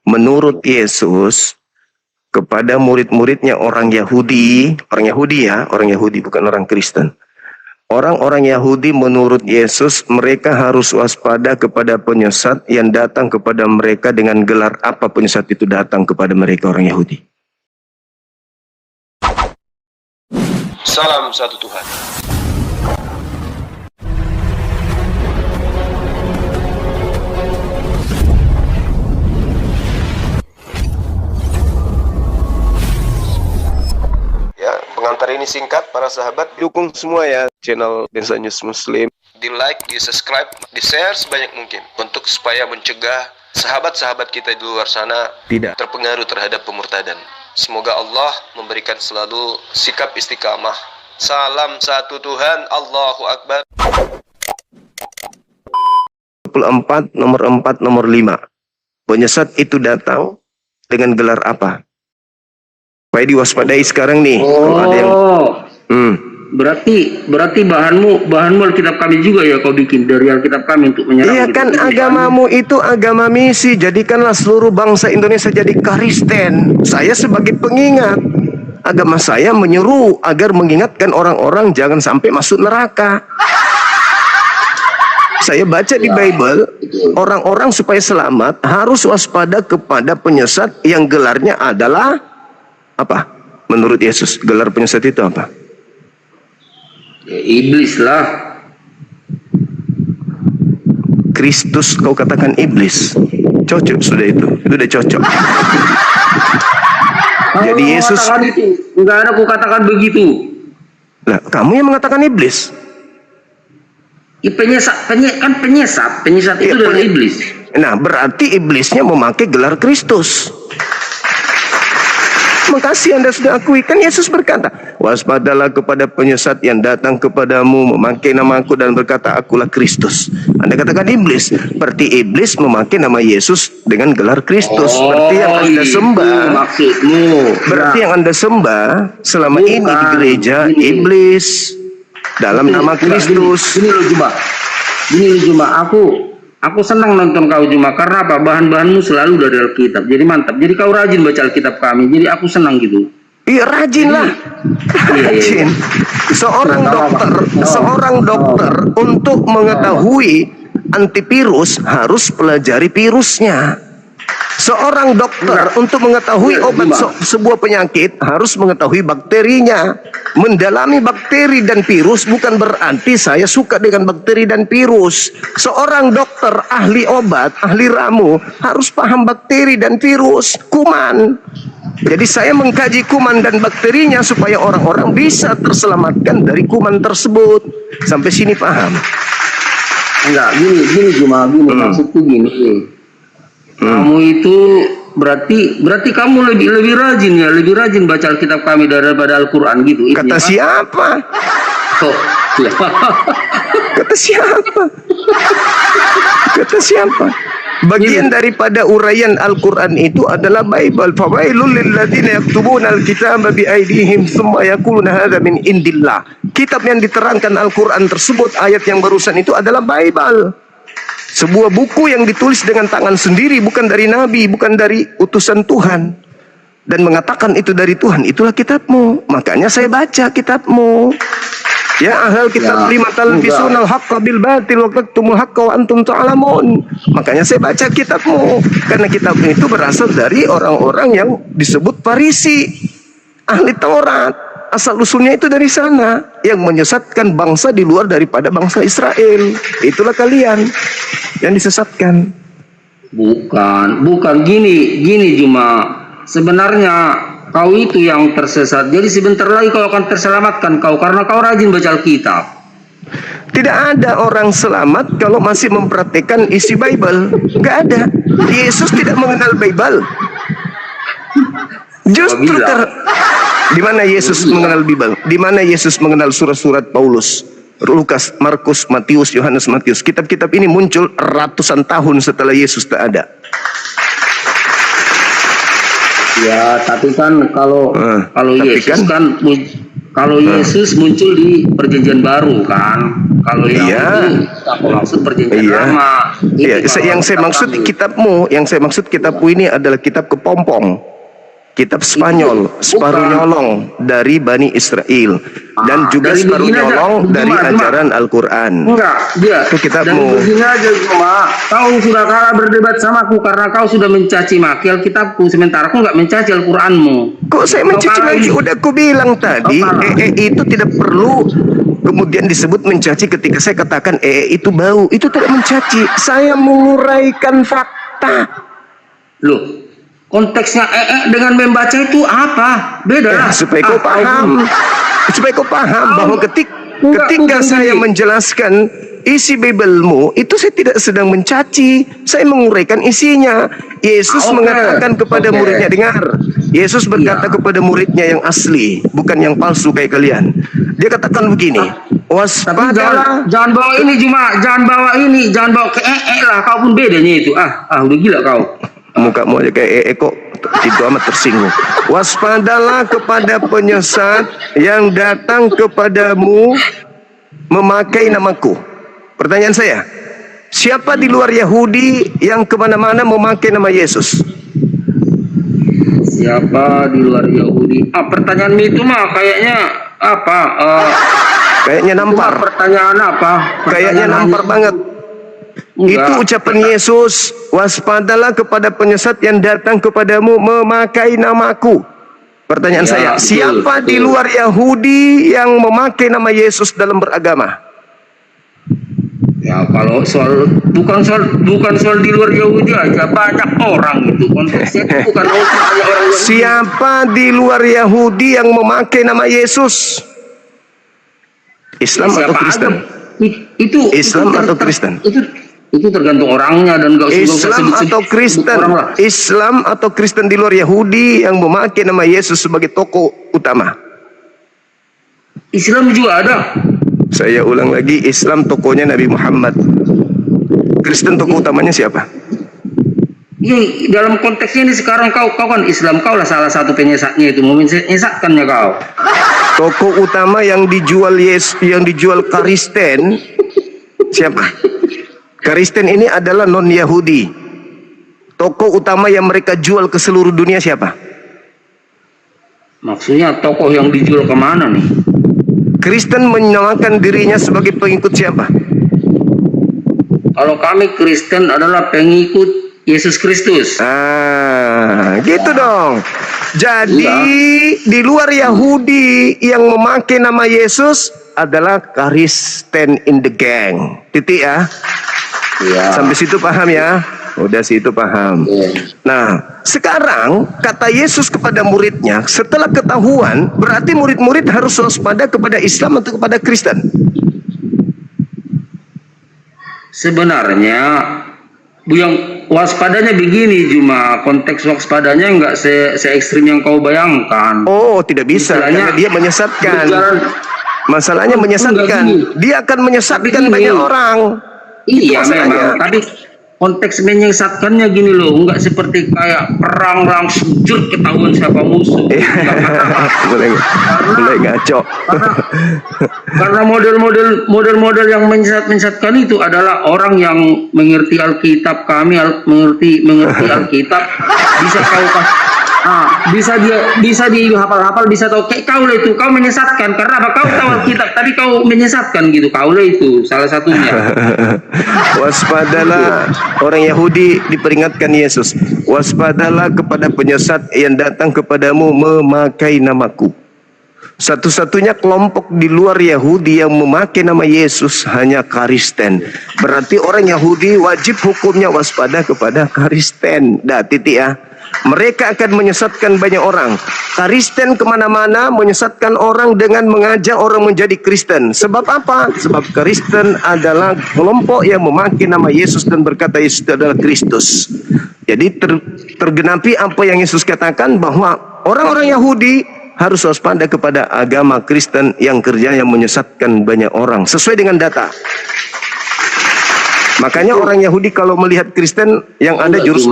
menurut Yesus kepada murid-muridnya orang Yahudi ya, orang Yahudi bukan orang Kristen. Orang-orang Yahudi menurut Yesus mereka harus waspada kepada penyesat yang datang kepada mereka dengan gelar apa penyesat itu datang kepada mereka orang Yahudi. Salam satu Tuhan. Ya, pengantar ini singkat para sahabat. Dukung semua ya channel Bensa News Muslim. Di like, di subscribe, di share sebanyak mungkin untuk supaya mencegah sahabat-sahabat kita di luar sana Tidak terpengaruh terhadap pemurtadan. Semoga Allah memberikan selalu sikap istiqamah. Salam satu Tuhan, Allahu Akbar. 24 nomor 5. Penyesat itu datang dengan gelar apa? Supaya diwaspadai sekarang nih. Kalau ada yang Berarti bahanmu Alkitab kami juga ya kau bikin dari Alkitab kami untuk menyerang. Iya kan agamamu itu agama misi. Jadikanlah seluruh bangsa Indonesia jadi Kristen. Saya sebagai pengingat. Agama saya menyeru agar mengingatkan orang-orang jangan sampai masuk neraka. Saya baca di Bible, orang-orang supaya selamat harus waspada kepada penyesat yang gelarnya adalah apa? Menurut Yesus, gelar penyesat itu apa? Ya, iblis lah. Kristus kau katakan iblis. Cocok sudah itu udah cocok. Jadi Yesus enggak ada aku katakan begitu. Lah, kamu yang mengatakan iblis. Penyesat itu adalah iblis. Nah, berarti iblisnya memakai gelar Kristus. Makasih Anda sudah akui. Kan Yesus berkata, waspadalah kepada penyesat yang datang kepadamu memakai namaku dan berkata akulah Kristus. Anda katakan iblis. Berarti iblis memakai nama Yesus dengan gelar Kristus. Berarti yang Anda sembah. Maksudmu. Berarti yang Anda sembah selama ini di gereja iblis dalam nama Kristus. Gini loh Juma, aku senang nonton kau Juma karena apa? Bahan-bahanmu selalu dari Alkitab. Jadi mantap. Jadi kau rajin baca Alkitab kami. Jadi aku senang gitu. Iya rajin lah. Rajin. Seorang dokter untuk mengetahui antivirus harus pelajari virusnya. Seorang dokter untuk mengetahui obat sebuah penyakit harus mengetahui bakterinya. Mendalami bakteri dan virus bukan berarti saya suka dengan bakteri dan virus. Seorang dokter ahli obat, ahli ramu harus paham bakteri dan virus, kuman. Jadi saya mengkaji kuman dan bakterinya supaya orang-orang bisa terselamatkan dari kuman tersebut. Sampai sini paham? Enggak, gini Juma, maksudku gini. Kamu itu berarti kamu lebih rajin baca Alkitab kami daripada Al-Quran gitu. Kata siapa? Oh, ya. Kata siapa? Kata siapa? Bagian daripada uraian Al-Quran itu adalah Bible. Fawailul lilladzina yaktubuna al-kitaba biaydihim tsumma yaquluna hadza min indillah. Kitab yang diterangkan Al-Quran tersebut, ayat yang barusan itu adalah Bible. Sebuah buku yang ditulis dengan tangan sendiri, bukan dari Nabi, bukan dari utusan Tuhan. Dan mengatakan itu dari Tuhan, itulah kitabmu. Makanya saya baca kitabmu. Ya ahlal kitab lima talbisunal haqqa bil batil wa taktumul haqqa wa antum ta'lamun. Makanya saya baca kitabmu. Karena kitabmu itu berasal dari orang-orang yang disebut Farisi, ahli Taurat. Asal usulnya itu dari sana, yang menyesatkan bangsa di luar daripada bangsa Israel. Itulah kalian yang disesatkan. Bukan gini Juma. Sebenarnya kau itu yang tersesat. Jadi sebentar lagi kau akan terselamatkan karena kau rajin baca Alkitab. Tidak ada orang selamat kalau masih mempraktikkan isi Bible. Gak ada. Yesus tidak mengenal Bible. Justru di mana Yesus mengenal Bible? Di mana Yesus mengenal surat-surat Paulus, Lukas, Markus, Matius, Yohanes, Matius? Kitab-kitab ini muncul ratusan tahun setelah Yesus tak ada. Ya, tapi kan kalau Yesus kan Kalau Yesus muncul di perjanjian baru kan. Kalau yang Iya. itu aku maksud perjanjian Iya. lama. Iya, Itu kalau yang saya kitab maksud kami. kitabmu, yang saya maksud kitabmu ini adalah kitab kepompong. Kitab Spanyol, separuh Bukan. nyolong dari Bani Israel dan juga dari separuh begini aja, nyolong dari Cuma. ajaran Al-Quran. Enggak, dia. Itu kitabmu. Dan begini aja cuma kau sudah kalah berdebat sama aku karena kau sudah mencaci maki Alkitabku sementara aku enggak mencaci Al-Quranmu. Kok saya Kau mencaci kalah maki? ini. Udah aku bilang tadi, Kau kalah. itu tidak perlu kemudian disebut mencaci ketika saya katakan itu bau. Itu tidak mencaci. Saya menguraikan fakta. Loh, konteksnya dengan membaca itu apa? Beda lah. Supaya kau paham, supaya kau paham bahwa ketika saya menjelaskan isi Biblemu itu saya tidak sedang mencaci, saya menguraikan isinya. Yesus Oke. mengatakan kepada Oke. muridnya, dengar, Yesus berkata Iya. kepada muridnya yang asli, bukan yang palsu kayak kalian. Dia katakan begini, Tapi waspadalah. jangan bawa ini cuma, jangan bawa ke lah. Kau pun bedanya itu. Udah gila kau. Mukamu aja kayak kok itu amat tersinggung. Waspadalah kepada penyesat yang datang kepadamu memakai namaku. Pertanyaan saya, siapa di luar Yahudi yang kemana-mana memakai nama Yesus? Siapa di luar Yahudi? Pertanyaan itu mah kayaknya apa? Kayaknya Itu mah nampar. pertanyaan apa? Kayaknya nampar banget. Enggak. Itu ucapan Yesus, waspadalah kepada penyesat yang datang kepadamu memakai namaku. Pertanyaan Ya, saya, betul, siapa di betul. luar Yahudi yang memakai nama Yesus dalam beragama? Ya kalau bukan soal di luar Yahudi aja, banyak orang itu konteksnya itu bukan banyak orang Yahudi. Siapa di luar Yahudi yang memakai nama Yesus? Islam atau Siapa Kristen? aja. Itu Islam atau Kristen? Itu tergantung orangnya dan gak usah Islam sebut-sebut atau Kristen? orang lah. Islam atau Kristen di luar Yahudi yang memakai nama Yesus sebagai tokoh utama? Islam juga ada. Saya ulang lagi, Islam tokohnya Nabi Muhammad. Kristen tokoh utamanya siapa? Ya, dalam konteksnya ini sekarang kau kan Islam, kau lah salah satu penyesatnya itu, mau menyesatkannya kau. Tokoh utama yang dijual yang dijual Kristen siapa? Kristen ini adalah non Yahudi. Tokoh utama yang mereka jual ke seluruh dunia siapa? Maksudnya tokoh yang dijual kemana nih? Kristen menyamakan dirinya sebagai pengikut siapa? Kalau kami Kristen adalah pengikut Yesus Kristus. Gitu dong. Jadi di luar Yahudi yang memakai nama Yesus adalah Kristen in the gang. Titik ya. Iya. Sampai situ paham ya? Udah situ paham. Iya. Nah, sekarang kata Yesus kepada muridnya, setelah ketahuan, berarti murid-murid harus waspada kepada Islam atau kepada Kristen? Sebenarnya yang waspadanya begini, cuma konteks waspadanya nggak se ekstrim yang kau bayangkan. Oh, tidak bisa Istilahnya karena dia menyesatkan. berjalan- Masalahnya menyesatkan. Enggak gini. Dia akan menyesatkan Tapi gini. banyak orang. Iya masalahnya. memang, tapi konteks menyesatkannya gini loh, nggak seperti kayak perang langsung jur ketahuan siapa musuh. mulai ngaco. Karena model-model yang menyesatkan itu adalah orang yang mengerti Alkitab, mengerti Alkitab, bisa kau bisa dihafal-hafal, bisa tahu kayak kau lah itu, kau menyesatkan karena apa? Kau tahu Alkitab, tadi kau menyesatkan gitu, kau lah itu salah satunya. Waspadalah, orang Yahudi diperingatkan Yesus, waspadalah kepada penyesat yang datang kepadamu memakai namaku. Satu-satunya kelompok di luar Yahudi yang memakai nama Yesus hanya Kristen. Berarti orang Yahudi wajib hukumnya waspada kepada Kristen. Dah titik ya. Mereka akan menyesatkan banyak orang. Kristen kemana-mana menyesatkan orang dengan mengajak orang menjadi Kristen. Sebab apa? Sebab Kristen adalah kelompok yang memakai nama Yesus dan berkata Yesus adalah Kristus. Jadi tergenapi apa yang Yesus katakan bahwa orang-orang Yahudi harus waspada kepada agama Kristen yang kerja yang menyesatkan banyak orang. Sesuai dengan data. Makanya orang Yahudi kalau melihat Kristen yang ada jurus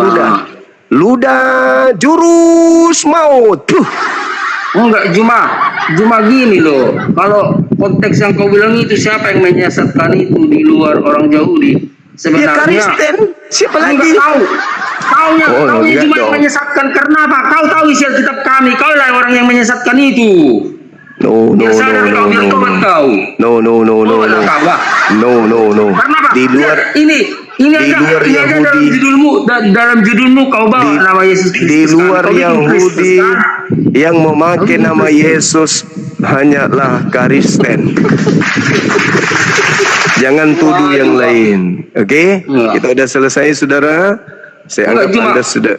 luda, jurus maut. Enggak cuma Cuma gini loh, kalau konteks yang kau bilang itu siapa yang menyesatkan itu di luar orang Yahudi? Ya Sebenarnya Kristen. Siapa enggak lagi? tahu. Taunya, Oh, taunya enggak cuma dong. menyesatkan karena apa? Kau tahu isi Alkitab kami, kau lah orang yang menyesatkan itu. No, no, Biar no, sadar no, kau, biar no, tobat no. kau. No, no, no, no, Oh, no. kau lah. No, no, no. Karena apa? Di luar ini di aja, luar ini aja dalam Yahudi. judulmu, dalam judulmu kau bawa Di- nama Yesus Kristus. Di luar kan? Kau bikin Kristus, Yahudi kan? yang memakai Kau bikin nama Kristus. Yesus hanyalah Kristen. Jangan tuduh yang lain. Oke? Iya. Kita udah selesai, saudara. Saya Enggak, anggap cuma- Anda sudah.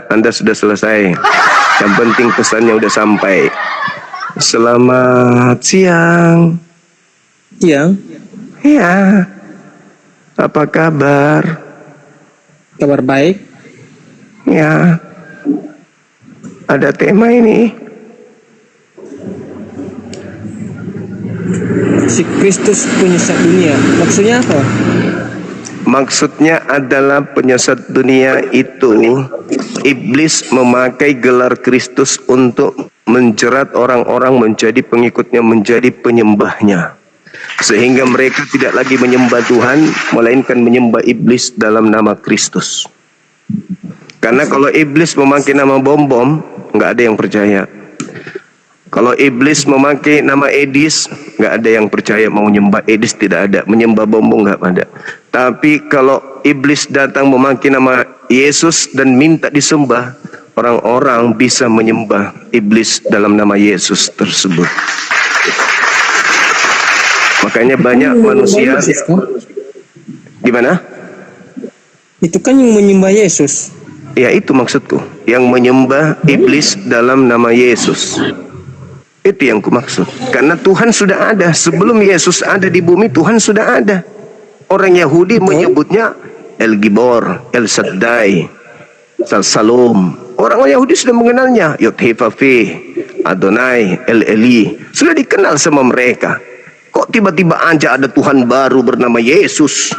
Anda sudah selesai. Yang penting pesannya udah sampai. Selamat siang. Yang Ya. Apa kabar? kabar baik. Ya. Ada tema ini. Si Kristus penyesat dunia. Maksudnya apa? Maksudnya adalah penyesat dunia itu iblis memakai gelar Kristus untuk menjerat orang-orang menjadi pengikutnya, menjadi penyembahnya. Sehingga mereka tidak lagi menyembah Tuhan, melainkan menyembah iblis dalam nama Kristus. Karena kalau iblis memakai nama bom-bom, nggak ada yang percaya. Kalau iblis memakai nama Edis, nggak ada yang percaya mau nyembah Edis, tidak ada. Menyembah bom-bom nggak ada. Tapi kalau iblis datang memakai nama Yesus dan minta disembah, orang-orang bisa menyembah iblis dalam nama Yesus tersebut. Makanya banyak manusia. Yesus, kan? Gimana? Itu kan yang menyembah Yesus. Ya itu maksudku. Yang menyembah iblis dalam nama Yesus. Itu yang kumaksud. Karena Tuhan sudah ada. Sebelum Yesus ada di bumi, Tuhan sudah ada. Orang Yahudi menyebutnya El Gibor, El Shaddai, Salom. Orang Yahudi sudah mengenalnya. Yod-Heh-Vaveh, Adonai, El Eli. Sudah dikenal sama mereka. Kok tiba-tiba aja ada Tuhan baru bernama Yesus?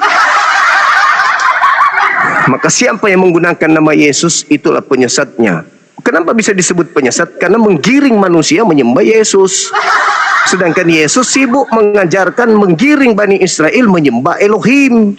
Maka siapa yang menggunakan nama Yesus, itulah penyesatnya. Kenapa bisa disebut penyesat? Karena menggiring manusia menyembah Yesus. Sedangkan Yesus sibuk mengajarkan, menggiring Bani Israel menyembah Elohim.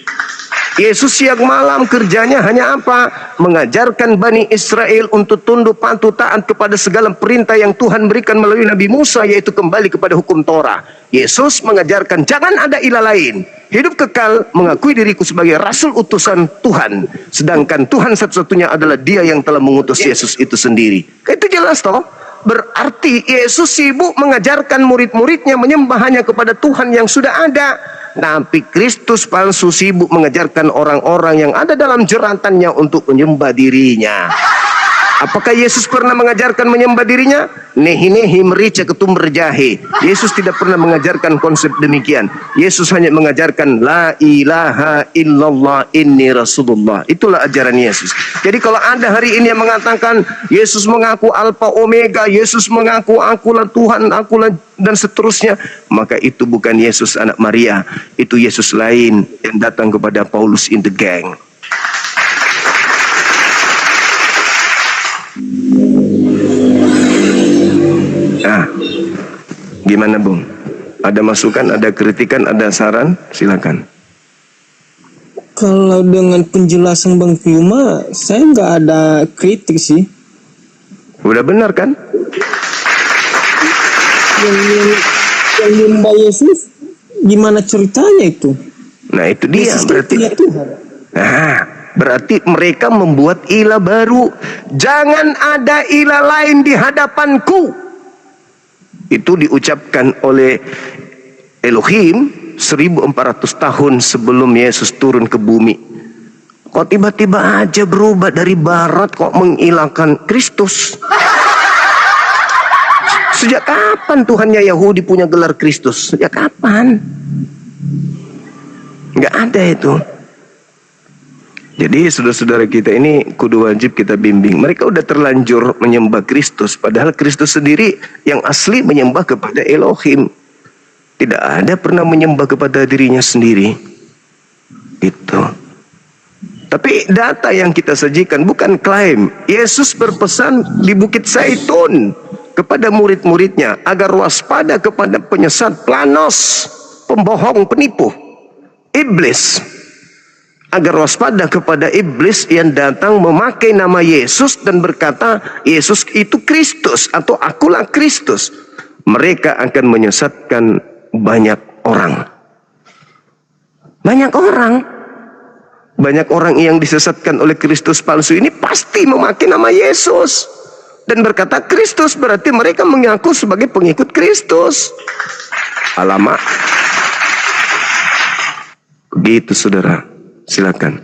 Yesus siang malam kerjanya hanya apa? Mengajarkan Bani Israel untuk tunduk patuh taat kepada segala perintah yang Tuhan berikan melalui Nabi Musa, yaitu kembali kepada hukum Torah. Yesus mengajarkan jangan ada ilah lain. Hidup kekal, mengakui diriku sebagai rasul utusan Tuhan. Sedangkan Tuhan satu-satunya adalah Dia yang telah mengutus Yesus itu sendiri. Itu jelas toh? Berarti Yesus sibuk mengajarkan murid-muridnya menyembah hanya kepada Tuhan yang sudah ada. Tapi Kristus palsu sibuk mengajarkan orang-orang yang ada dalam jeratannya untuk menyembah dirinya. Apakah Yesus pernah mengajarkan menyembah dirinya? Nehi-nehi merica ketum berjahe. Yesus tidak pernah mengajarkan konsep demikian. Yesus hanya mengajarkan la ilaha illallah inni rasulullah. Itulah ajaran Yesus. Jadi kalau ada hari ini yang mengatakan Yesus mengaku alfa omega, Yesus mengaku akulah Tuhan, akulah dan seterusnya, maka itu bukan Yesus anak Maria. Itu Yesus lain yang datang kepada Paulus in the gang. Nah, gimana Bung? Ada masukan, ada kritikan, ada saran? Silakan. Kalau dengan penjelasan Bang Piuma, saya nggak ada kritik sih. Udah benar kan? Yang menyembah Yesus, gimana ceritanya itu? Nah itu dia Yesus berarti. punya Tuhan. Nah, berarti mereka membuat ilah baru. Jangan ada ilah lain di hadapanku. Itu diucapkan oleh Elohim 1400 tahun sebelum Yesus turun ke bumi. Kok tiba-tiba aja berubah dari barat, kok mengilahkan Kristus? Sejak kapan Tuhannya Yahudi punya gelar Kristus? Sejak kapan? Nggak ada itu. Jadi saudara-saudara kita ini kudu wajib kita bimbing. Mereka udah terlanjur menyembah Kristus, padahal Kristus sendiri yang asli menyembah kepada Elohim. Tidak ada pernah menyembah kepada dirinya sendiri. Gitu. Tapi data yang kita sajikan bukan klaim. Yesus berpesan di Bukit Zaitun. kepada murid-muridnya agar waspada kepada penyesat, planos, pembohong, penipu, iblis. Agar waspada kepada iblis yang datang memakai nama Yesus dan berkata Yesus itu Kristus atau akulah Kristus. Mereka akan menyesatkan banyak orang. Banyak orang yang disesatkan oleh Kristus palsu ini pasti memakai nama Yesus dan berkata Kristus, berarti mereka mengaku sebagai pengikut Kristus. Alamak. Begitu saudara. Silakan.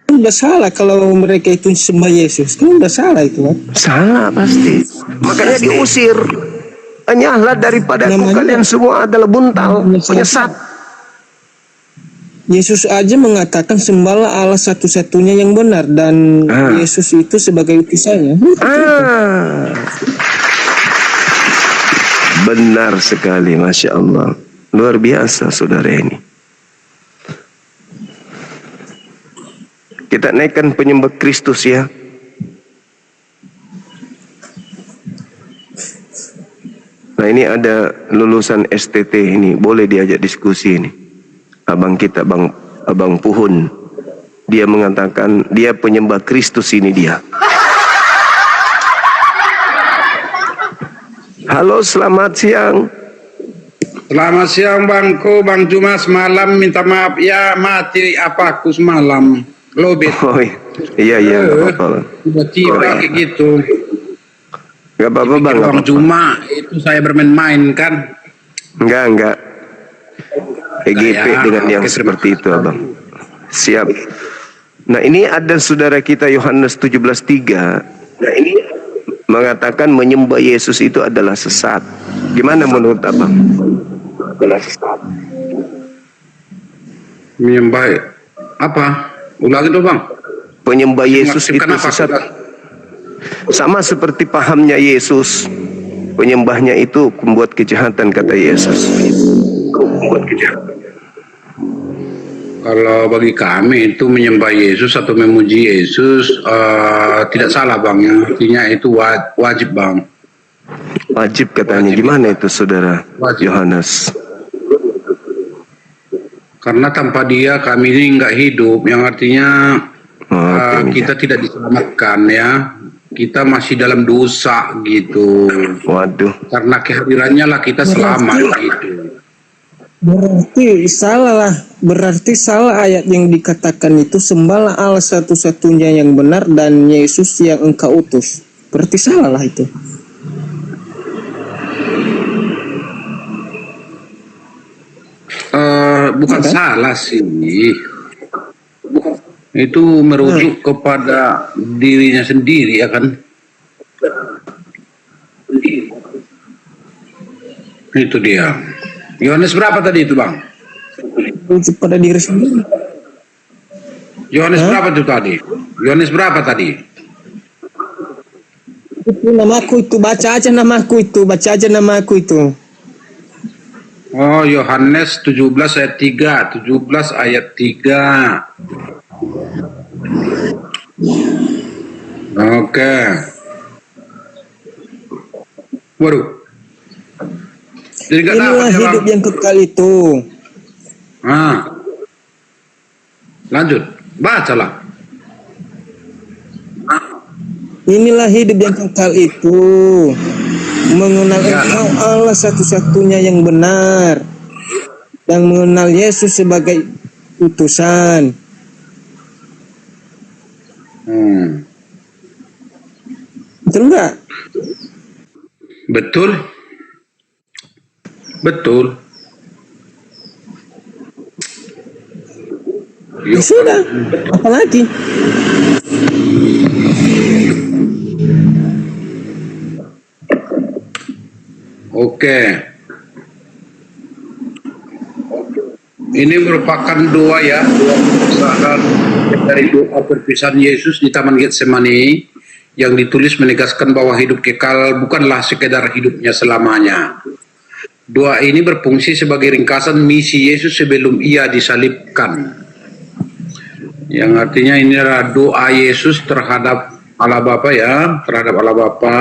Udah salah kalau mereka itu sembah Yesus. Kan udah salah itu, kan? Salah pasti. Makanya diusir. Enyahlah daripadaku kalian semua adalah buntal, penyesat. Yesus aja mengatakan sembahlah Allah satu-satunya yang benar dan Yesus itu sebagai utusannya. Benar sekali, Masya Allah. Luar biasa saudara ini. Kita naikkan penyembah Kristus ya. Nah ini ada lulusan STT ini, boleh diajak diskusi ini. Abang kita, Abang Puhun, dia mengatakan dia penyembah Kristus ini dia. Halo, selamat siang. Selamat siang Bangku, Bang Jumas, malam minta maaf ya mati apaku semalam lobet. Oh iya nggak apa-apa. Tiba-tiba kayak gitu. Nggak apa-apa Bang. Bang Juma itu saya bermain-main kan? Enggak. EGP Ya, dengan yang seperti itu Abang. Siap. Nah ini ada saudara kita Yohanes 17:3. Nah ini mengatakan menyembah Yesus itu adalah sesat. Gimana menurut Abang? Adalah sesat. Menyembah apa? Ulangi dong Bang. Penyembah Yesus itu Kenapa? sesat. Sama seperti pahamnya Yesus. Penyembahnya itu membuat kejahatan kata Yesus. Membuat kejahatan. Kalau bagi kami itu menyembah Yesus atau memuji Yesus tidak salah Bang ya. Artinya itu wajib Bang. Wajib katanya. Gimana itu saudara Yohanes? Karena tanpa dia kami ini nggak hidup. Yang artinya kita tidak diselamatkan ya. Kita masih dalam dosa gitu. Waduh. Karena kehadirannya lah kita selamat gitu. Berarti salah ayat yang dikatakan itu sembahlah Allah satu-satunya yang benar dan Yesus yang engkau utus. Berarti salah lah itu. Bukan salah sih. Itu merujuk kepada dirinya sendiri ya kan. Itu dia. Yohanes berapa tadi itu Bang? Merujuk pada diri sendiri. Yohanes berapa itu tadi? Yohanes berapa tadi? Itu namaku itu, baca aja namaku itu. Oh, Yohanes 17 ayat 3, 17 ayat 3. Oke. Waduh. Jadi gak Inilah dapat, hidup yang kekal itu. Lanjut, bacalah. Inilah hidup yang kekal itu, mengenal Engkau Allah satu-satunya yang benar dan mengenal Yesus sebagai utusan. Betul enggak? Betul. Ya sudah, apalagi? Oke. Ini merupakan doa ya, doa perpisahan dari doa perpisahan Yesus di Taman Getsemani yang ditulis menegaskan bahwa hidup kekal bukanlah sekedar hidupnya selamanya. Doa ini berfungsi sebagai ringkasan misi Yesus sebelum ia disalibkan. Yang artinya ini adalah doa Yesus terhadap Allah Bapa ya, terhadap Allah Bapa,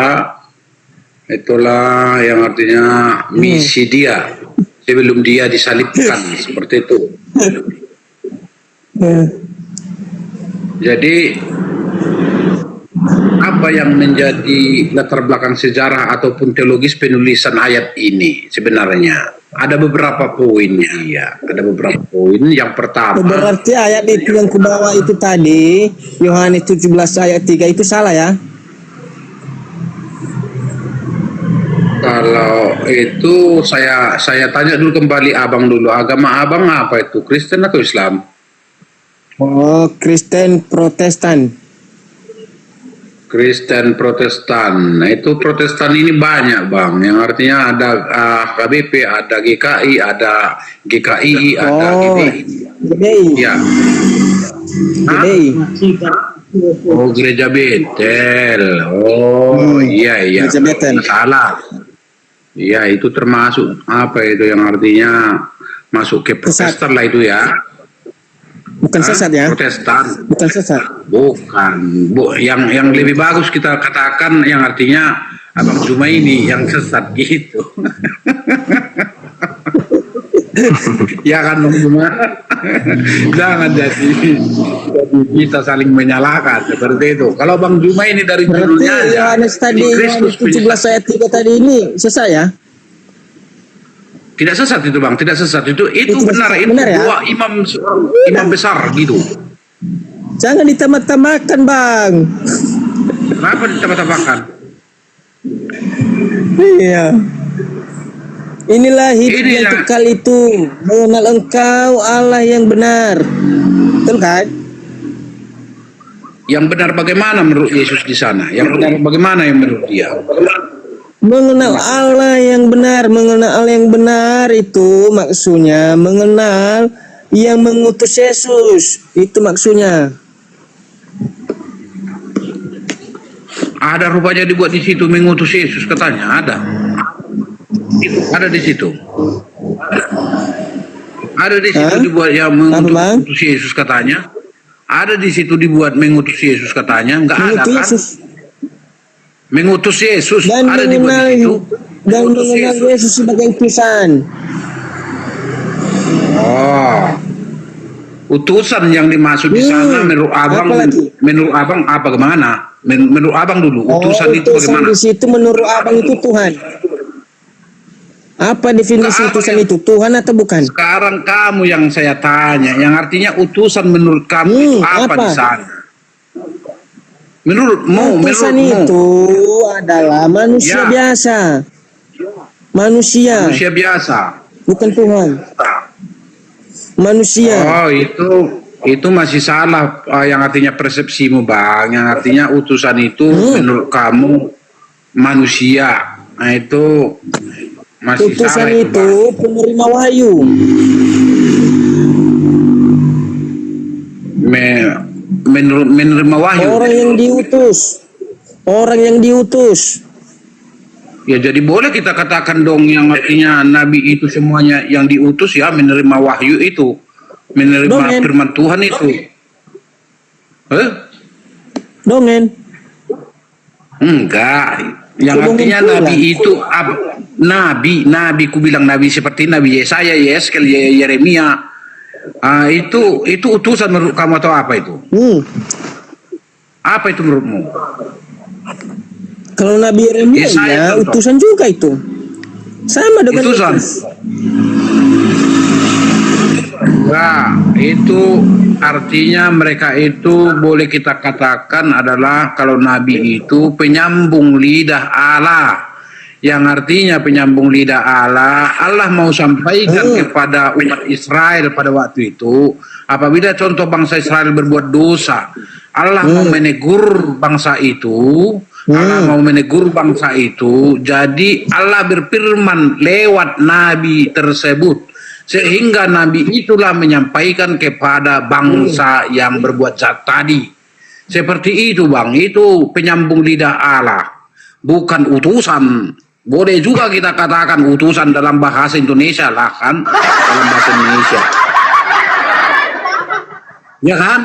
itulah yang artinya misi dia sebelum dia disalibkan, seperti itu. Jadi apa yang menjadi latar belakang sejarah ataupun teologis penulisan ayat ini sebenarnya? Ada beberapa poinnya ya, ada beberapa poin. Yang pertama, Berarti ayat itu yang kubawa itu tadi, Yohanes 17 ayat 3 itu salah ya? kalau itu saya tanya dulu kembali abang dulu, agama abang apa itu, Kristen atau Islam? Oh, Kristen Protestan. Kristen Protestan. Nah, itu Protestan ini banyak bang, yang artinya ada KBP, ada GKI, ada GKI, ada GBI. GBI. Ya. GBI. Oh, Gereja Betel. Oh, iya. Gereja Betel. Salah. Iya, itu termasuk apa itu yang artinya masuk ke Protestan lah itu ya. Bukan sesat ya? Protestan. Bukan sesat. Bukan. Yang lebih bagus kita katakan yang artinya Abang Zuma ini yang sesat gitu. Ya kan Bang Zuma? Jangan jadi kita saling menyalahkan seperti itu. Kalau Bang Zuma ini dari Berarti judulnya aja, Yohanes tadi, Yohanes 17 ayat 3 tadi ini sesat ya? tidak sesat itu bang, tidak sesat itu benar, itu benar ya? dua imam besar gitu. Jangan ditambah-tambahkan bang. Kenapa ditambah-tambahkan? Iya. Inilah hidup Ini yang yang- kekal itu, mengenal Engkau Allah yang benar. Betul kan? Yang benar bagaimana menurut Yesus di sana? Yang benar bagaimana yang menurut dia? Mengenal Allah yang benar, mengenal Allah yang benar itu maksudnya mengenal yang mengutus Yesus. Itu maksudnya. Ada rupanya dibuat di situ mengutus Yesus katanya, ada. Ada di situ. Ada di situ Hah? dibuat yang Apa, Bang? mengutus Yesus katanya. Ada di situ dibuat mengutus Yesus katanya, enggak ada Mengutus kan? Yesus Mengutus Yesus dan ada dibuat mengenal di situ. dan Mengutus mengenal Yesus sebagai utusan. Oh. Utusan yang dimaksud di sana menurut abang, apa lagi? menurut abang apa gimana? Menurut abang dulu, utusan itu utusan bagaimana? di situ menurut abang itu Tuhan. Apa definisi Enggak, utusan abang itu? Tuhan atau bukan? Sekarang kamu yang saya tanya, yang artinya utusan menurut kamu itu apa apa? di sana? Menurutmu, Utusan menurutmu, itu adalah manusia Ya. biasa. Manusia, manusia biasa. bukan Tuhan. Manusia. Oh, itu masih salah, yang artinya persepsimu bang, yang artinya utusan itu menurut kamu manusia. Nah itu masih Utusan salah itu Bang. penerima wahyu. Menerima wahyu. Orang yang diutus. Orang yang diutus. Ya jadi boleh kita katakan dong yang artinya nabi itu semuanya yang diutus ya, menerima wahyu itu, menerima Dongeng. firman Tuhan itu. Dongeng. Enggak. Yang Dongeng artinya pula. nabi itu nabi ku bilang nabi seperti Nabi Yesaya, Yeskel, Yeremia. Itu utusan menurut kamu atau apa itu? Apa itu menurutmu? Kalau Nabi Yeremia Yesaya ya contoh. utusan juga itu. Sama dengan Utusan. Yesus. Nah, itu artinya mereka itu boleh kita katakan adalah kalau nabi itu penyambung lidah Allah. Yang artinya penyambung lidah Allah, Allah mau sampaikan kepada umat Israel pada waktu itu, apabila contoh bangsa Israel berbuat dosa, Allah mau menegur bangsa itu, Allah mau menegur bangsa itu, jadi Allah berfirman lewat nabi tersebut, sehingga nabi itulah menyampaikan kepada bangsa yang berbuat jahat tadi. Seperti itu bang, itu penyambung lidah Allah, bukan utusan. Boleh juga kita katakan utusan dalam bahasa Indonesia lah kan, dalam bahasa Indonesia. Ya kan?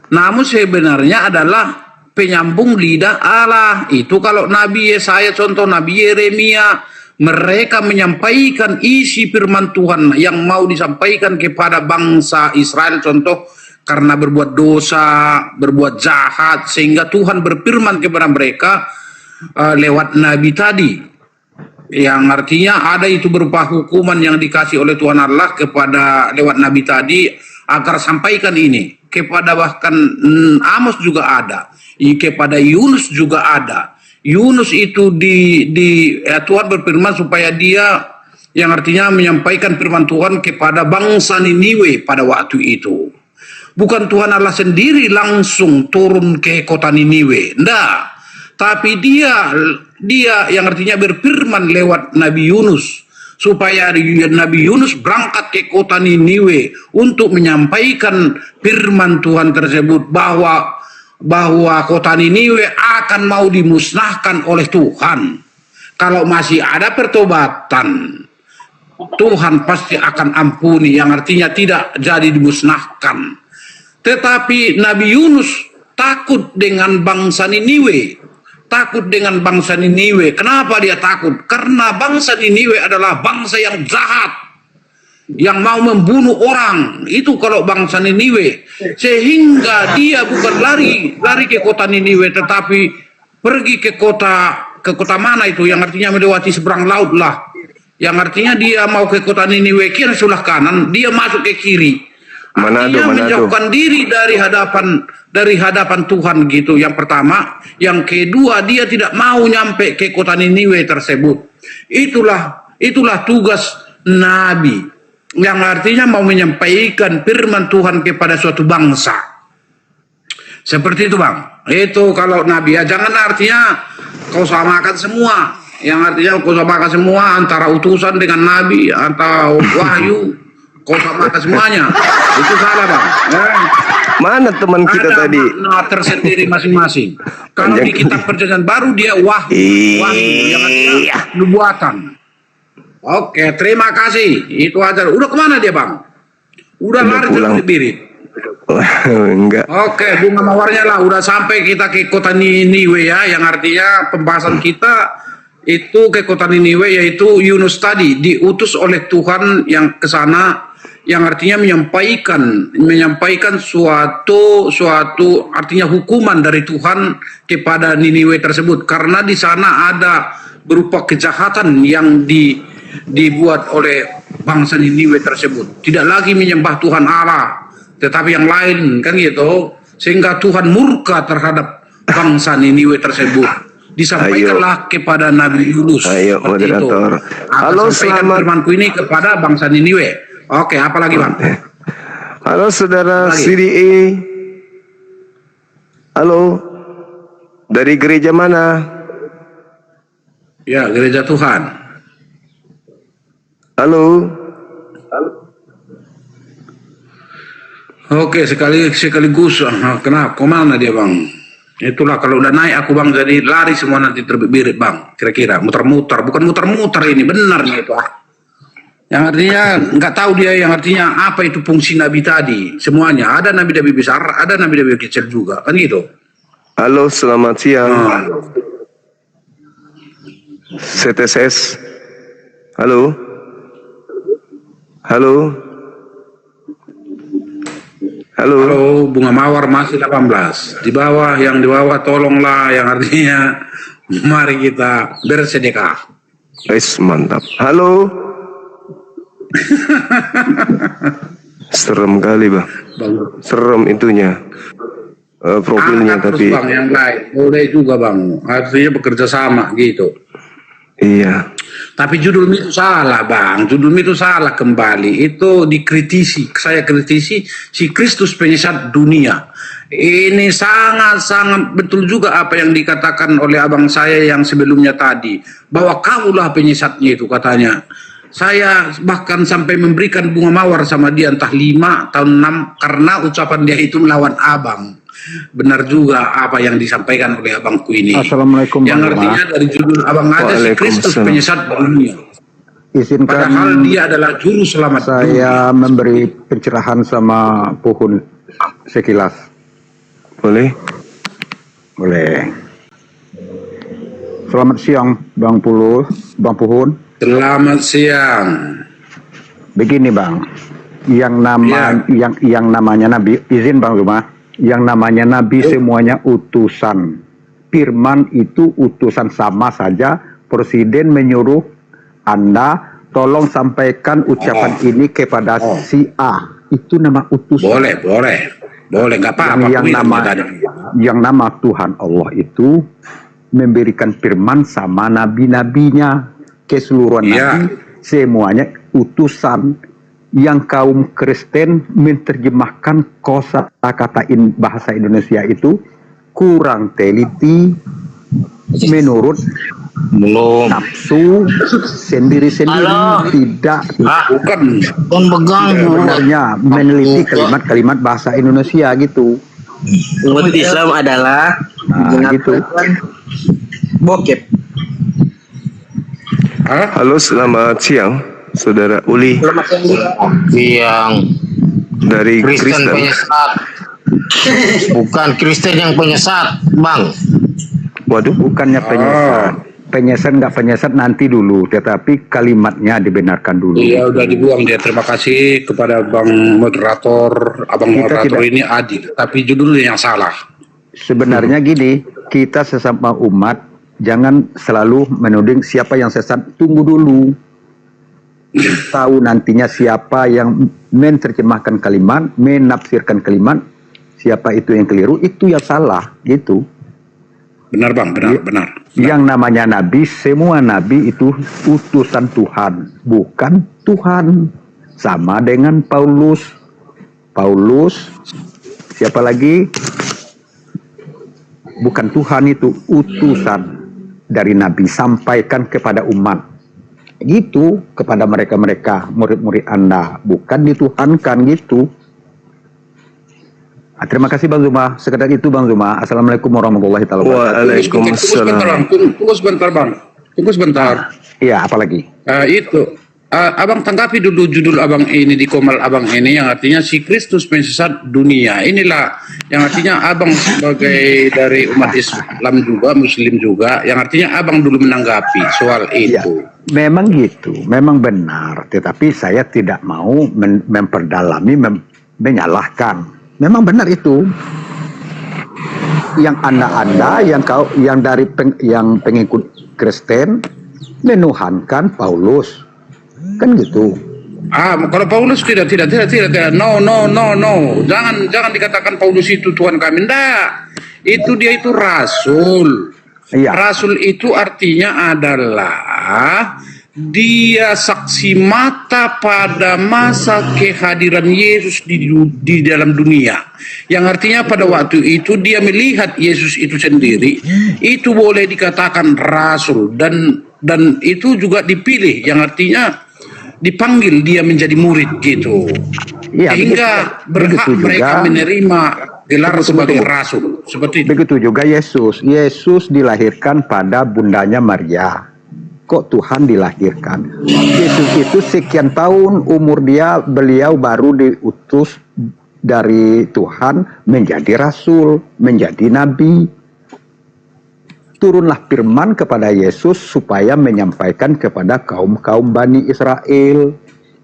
Namun sebenarnya adalah penyambung lidah Allah. Itu kalau Nabi Yesaya, contoh Nabi Yeremia, mereka menyampaikan isi firman Tuhan yang mau disampaikan kepada bangsa Israel, contoh karena berbuat dosa, berbuat jahat, sehingga Tuhan berfirman kepada mereka lewat Nabi tadi. Yang artinya ada itu berupa hukuman yang dikasih oleh Tuhan Allah kepada lewat Nabi tadi, agar sampaikan ini. Kepada bahkan Amos juga ada, kepada Yunus juga ada. Yunus itu Tuhan berfirman supaya dia, yang artinya menyampaikan firman Tuhan kepada bangsa Niniwe pada waktu itu. Bukan Tuhan Allah sendiri langsung turun ke kota Niniwe, enggak. Tapi dia yang artinya berfirman lewat Nabi Yunus, supaya Nabi Yunus berangkat ke kota Niniwe untuk menyampaikan firman Tuhan tersebut, bahwa kota Niniwe akan mau dimusnahkan oleh Tuhan. Kalau masih ada pertobatan, Tuhan pasti akan ampuni, yang artinya tidak jadi dimusnahkan. Tetapi Nabi Yunus takut dengan bangsa Niniwe. Takut dengan bangsa Niniwe. Kenapa dia takut? Karena bangsa Niniwe adalah bangsa yang jahat, yang mau membunuh orang. Itu kalau bangsa Niniwe. Sehingga dia bukan lari ke kota Niniwe, tetapi pergi ke kota mana itu, yang artinya melewati seberang laut lah. Yang artinya dia mau ke kota Niniwe, kiri sebelah kanan, dia masuk ke kiri. Artinya menjauhkan diri dari hadapan Tuhan gitu. Yang pertama, yang kedua, dia tidak mau nyampe ke kota Niniwe tersebut. Itulah tugas Nabi, yang artinya mau menyampaikan firman Tuhan kepada suatu bangsa. Seperti itu Bang. Itu kalau Nabi ya, jangan artinya kau samakan semua. Yang artinya kau samakan semua antara utusan dengan Nabi atau wahyu. Kau samakan semuanya. Itu salah Bang. Mana teman kita ada tadi? Makna tersendiri masing-masing. Kalau di kitab Perjanjian Baru dia wahyu, yang artinya nubuatan. Oke, terima kasih. Itu aja. Udah kemana dia Bang? Udah lari ke Birit. Enggak. Oke, bunga mawarnya lah. Udah sampai kita ke kota Niniwe ya. Yang artinya pembahasan kita itu ke kota Niniwe, yaitu Yunus tadi diutus oleh Tuhan yang ke sana, yang artinya menyampaikan suatu artinya hukuman dari Tuhan kepada Niniwe tersebut, karena di sana ada berupa kejahatan yang dibuat oleh bangsa Niniwe tersebut. Tidak lagi menyembah Tuhan Allah, tetapi yang lain, kan gitu. Sehingga Tuhan murka terhadap bangsa Niniwe tersebut. Disampaikanlah kepada Nabi Yunus. Ayo moderator. Halo, sampaikan selamat firmanku ini kepada bangsa Niniwe. Oke, apa lagi Bang? Halo saudara CDE. Halo. Dari gereja mana? Ya, gereja Tuhan. Halo. Oke, sekaligus. Kenapa? Kemana dia Bang? Itulah kalau udah naik aku Bang, jadi lari semua nanti terbirit Bang. Kira-kira muter-muter, bukan muter-muter ini, benar nih itu. Yang artinya nggak tahu dia, yang artinya apa itu fungsi Nabi tadi. Semuanya ada Nabi-Nabi besar, ada Nabi-Nabi kecil juga, kan gitu. Halo, selamat siang. CTSS. Halo. Halo. Halo. Halo, bunga mawar masih 18. Di bawah, yang di bawah tolonglah, yang artinya mari kita bersedekah. Guys, mantap. Halo. Serem kali Bang. Serem itunya. Profilnya angkat tapi terus Bang, yang lain boleh juga Bang, artinya bekerja sama gitu. iya. Tapi judul itu salah Bang, judul itu salah kembali. Itu dikritisi, saya kritisi si Kristus penyesat dunia. Ini sangat-sangat betul juga apa yang dikatakan oleh abang saya yang sebelumnya tadi, bahwa kaulah penyesatnya itu katanya. Saya bahkan sampai memberikan bunga mawar sama dia entah 5 tahun 6 karena ucapan dia itu melawan abang. Benar juga apa yang disampaikan oleh abangku ini. Assalamualaikum. Yang artinya dari judul abang ada si Kristus penyesat dunia. Izinkan padahal dia adalah juru selamat saya dunia. Memberi pencerahan sama pohon sekilas. Boleh? Boleh. Selamat siang, Bang Puhun. Selamat siang. Begini, Bang. Yang namanya Nabi, izin Bang Zuma, yang namanya Nabi semuanya utusan. Firman itu utusan, sama saja Presiden menyuruh Anda tolong sampaikan ucapan ini kepada si A. Itu nama utusan. Boleh, nggak apa-apa. Yang nama Tuhan Allah itu memberikan firman sama nabi-nabinya, keseluruhan nabi semuanya utusan. Yang kaum Kristen menerjemahkan kosakata bahasa Indonesia itu kurang teliti menurut nafsu sendiri-sendiri, tidak sebenarnya meneliti kalimat-kalimat bahasa Indonesia gitu. Umat Islam adalah gitu. bokep. Halo, selamat siang, Saudara Uli Yang dari Kristen Kristen. penyesat. Bukan Kristen yang penyesat, Bang. Waduh, Bukannya penyesat nggak penyesat nanti dulu, tetapi kalimatnya dibenarkan dulu. Iya, udah dibuang dia. Terima kasih kepada Bang Moderator. Abang Kita Moderator tidak- ini adil, tapi judulnya yang salah. Sebenarnya gini, kita sesama umat jangan selalu menuding siapa yang sesat. Tunggu dulu, tahu nantinya siapa yang menerjemahkan kalimat, menafsirkan kalimat, siapa itu yang keliru, itu yang salah gitu. Benar Bang, benar. Yang namanya nabi, semua nabi itu utusan Tuhan, bukan Tuhan. Sama dengan Paulus, siapa lagi? Bukan Tuhan, itu utusan dari nabi, sampaikan kepada umat. Gitu, kepada mereka-mereka, murid-murid Anda, bukan dituhankan gitu. Terima kasih Bang Zuma. Sekedar itu Bang Zuma. Assalamualaikum warahmatullahi wabarakatuh. Waalaikumsalam. Tunggu sebentar. Iya, apalagi? Abang tanggapi dulu judul abang ini di komal abang ini, yang artinya si Kristus penyesat dunia. Inilah yang artinya abang sebagai dari umat Islam juga, Muslim juga, yang artinya abang dulu menanggapi soal Iya, itu. memang gitu, memang benar. Tetapi saya tidak mau memperdalami, menyalahkan. Memang benar itu. Yang anda, yang dari yang pengikut Kristen menuhankan Paulus, kan gitu. Kalau Paulus tidak. No. Jangan dikatakan Paulus itu Tuhan kami. Enggak. Dia itu rasul. Iya. Rasul itu artinya adalah dia saksi mata pada masa kehadiran Yesus di dalam dunia. Yang artinya pada waktu itu dia melihat Yesus itu sendiri. Itu boleh dikatakan rasul, dan itu juga dipilih, yang artinya dipanggil dia menjadi murid gitu. Iya, Sehingga berhak begitu mereka juga. menerima gelar sebagai rasul. Seperti itu. Begitu juga Yesus. Yesus dilahirkan pada bundanya Maria. Kok Tuhan dilahirkan? Yesus itu sekian tahun umur beliau baru diutus dari Tuhan menjadi rasul, menjadi nabi. Turunlah firman kepada Yesus supaya menyampaikan kepada kaum-kaum Bani Israel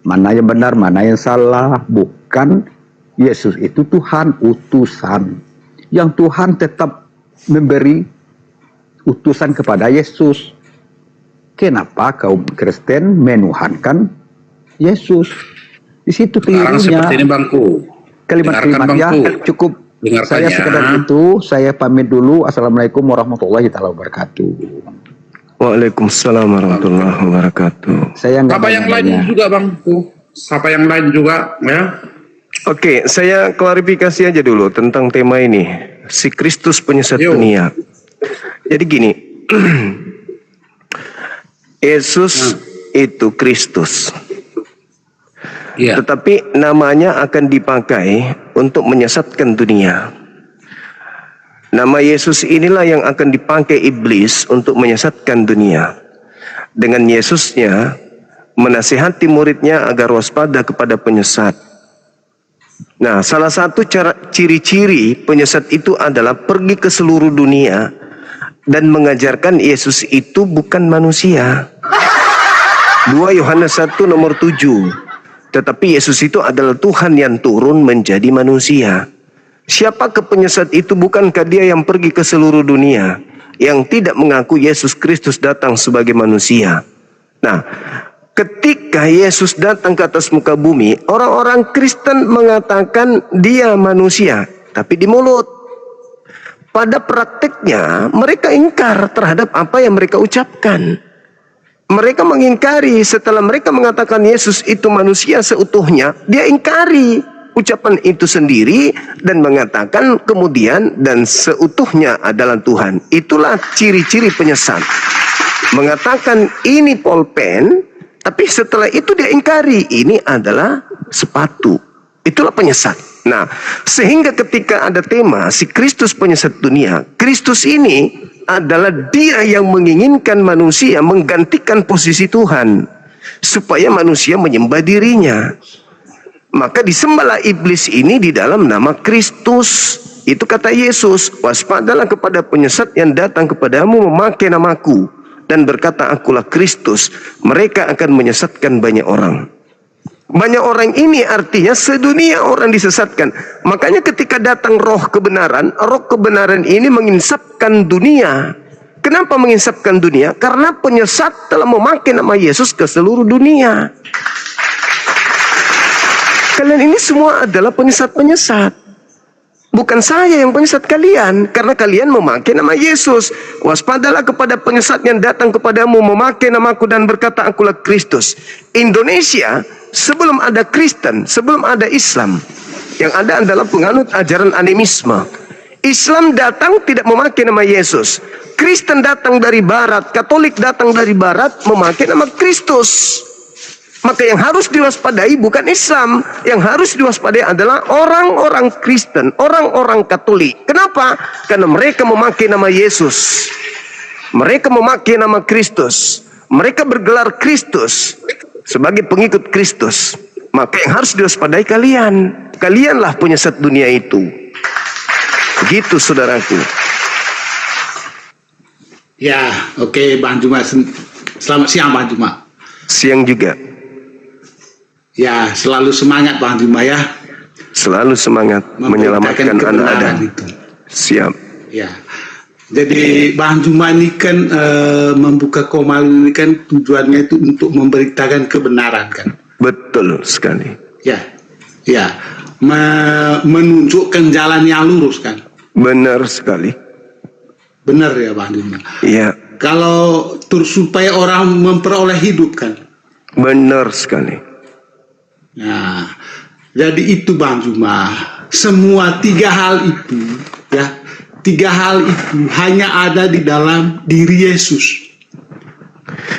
mana yang benar, mana yang salah. Bukan Yesus itu Tuhan, utusan. Yang Tuhan tetap memberi utusan kepada Yesus. Kenapa kaum Kristen menuhankan Yesus? Di situ Sekarang kelirunya. seperti ini Bangku. Kalimat-kalimatnya cukup. Dengarkan Saya ya. sekedar itu, saya pamit dulu. Assalamualaikum warahmatullahi wabarakatuh. Waalaikumsalam warahmatullahi wabarakatuh. Saya nggak Apa yang lain nanya-nanya. juga Bangku? Apa yang lain juga ya? Oke, saya klarifikasi aja dulu tentang tema ini. Si Kristus penyesat Yo. dunia. Jadi gini, Yesus itu Kristus. Iya. Tetapi namanya akan dipakai untuk menyesatkan dunia. Nama Yesus inilah yang akan dipakai iblis untuk menyesatkan dunia. Dengan Yesusnya menasihati muridnya agar waspada kepada penyesat. Nah, salah satu ciri-ciri penyesat itu adalah pergi ke seluruh dunia dan mengajarkan Yesus itu bukan manusia. 2 Yohanes 1 nomor 7. Tetapi Yesus itu adalah Tuhan yang turun menjadi manusia. Siapakah penyesat itu? Bukankah dia yang pergi ke seluruh dunia, yang tidak mengaku Yesus Kristus datang sebagai manusia? Nah, ketika Yesus datang ke atas muka bumi, orang-orang Kristen mengatakan dia manusia, tapi di mulut. Pada prakteknya mereka ingkar terhadap apa yang mereka ucapkan. Mereka mengingkari setelah mereka mengatakan Yesus itu manusia seutuhnya, dia ingkari ucapan itu sendiri dan mengatakan kemudian dan seutuhnya adalah Tuhan. Itulah ciri-ciri penyesat. Mengatakan ini pulpen, tapi setelah itu dia ingkari ini adalah sepatu. Itulah penyesat. Nah, sehingga ketika ada tema si Kristus penyesat dunia, Kristus ini adalah dia yang menginginkan manusia menggantikan posisi Tuhan supaya manusia menyembah dirinya. Maka disembahlah iblis ini di dalam nama Kristus. Itu kata Yesus, waspadalah kepada penyesat yang datang kepadamu memakai namaku dan berkata akulah Kristus. Mereka akan menyesatkan banyak orang. Banyak orang ini artinya sedunia orang disesatkan. Makanya ketika datang roh kebenaran ini menginsapkan dunia. Kenapa menginsapkan dunia? Karena penyesat telah memakai nama Yesus ke seluruh dunia. Kalian ini semua adalah penyesat-penyesat. Bukan saya yang penyesat kalian, karena kalian memakai nama Yesus. Waspadalah kepada penyesat yang datang kepadamu memakai namaku dan berkata akulah Kristus. Indonesia sebelum ada Kristen, sebelum ada Islam, yang ada adalah penganut ajaran animisme. Islam datang tidak memakai nama Yesus. Kristen datang dari barat, Katolik datang dari barat memakai nama Kristus. Maka yang harus diwaspadai bukan Islam. Yang harus diwaspadai adalah orang-orang Kristen, orang-orang Katolik. Kenapa? Karena mereka memakai nama Yesus. Mereka memakai nama Kristus. Mereka bergelar Kristus sebagai pengikut Kristus. Maka yang harus diwaspadai kalian. Kalianlah penyesat dunia itu. Begitu saudaraku. Ya, oke Bang Juma. Selamat siang Bang Juma. Siang juga. Ya, selalu semangat Bang Juma ya. Selalu semangat menyelamatkan anak Adam. Siap. Ya. Jadi Bang Juma ini kan membuka Komal ini kan tujuannya itu untuk memberitakan kebenaran kan. Betul sekali. Ya. Ya. Menunjukkan jalan yang lurus kan. Benar sekali. Benar ya Bang Juma. Iya. Kalau supaya orang memperoleh hidup kan. Benar sekali. Nah, jadi itu Bang Juma, semua 3 hal itu, ya, 3 hal itu hanya ada di dalam diri Yesus.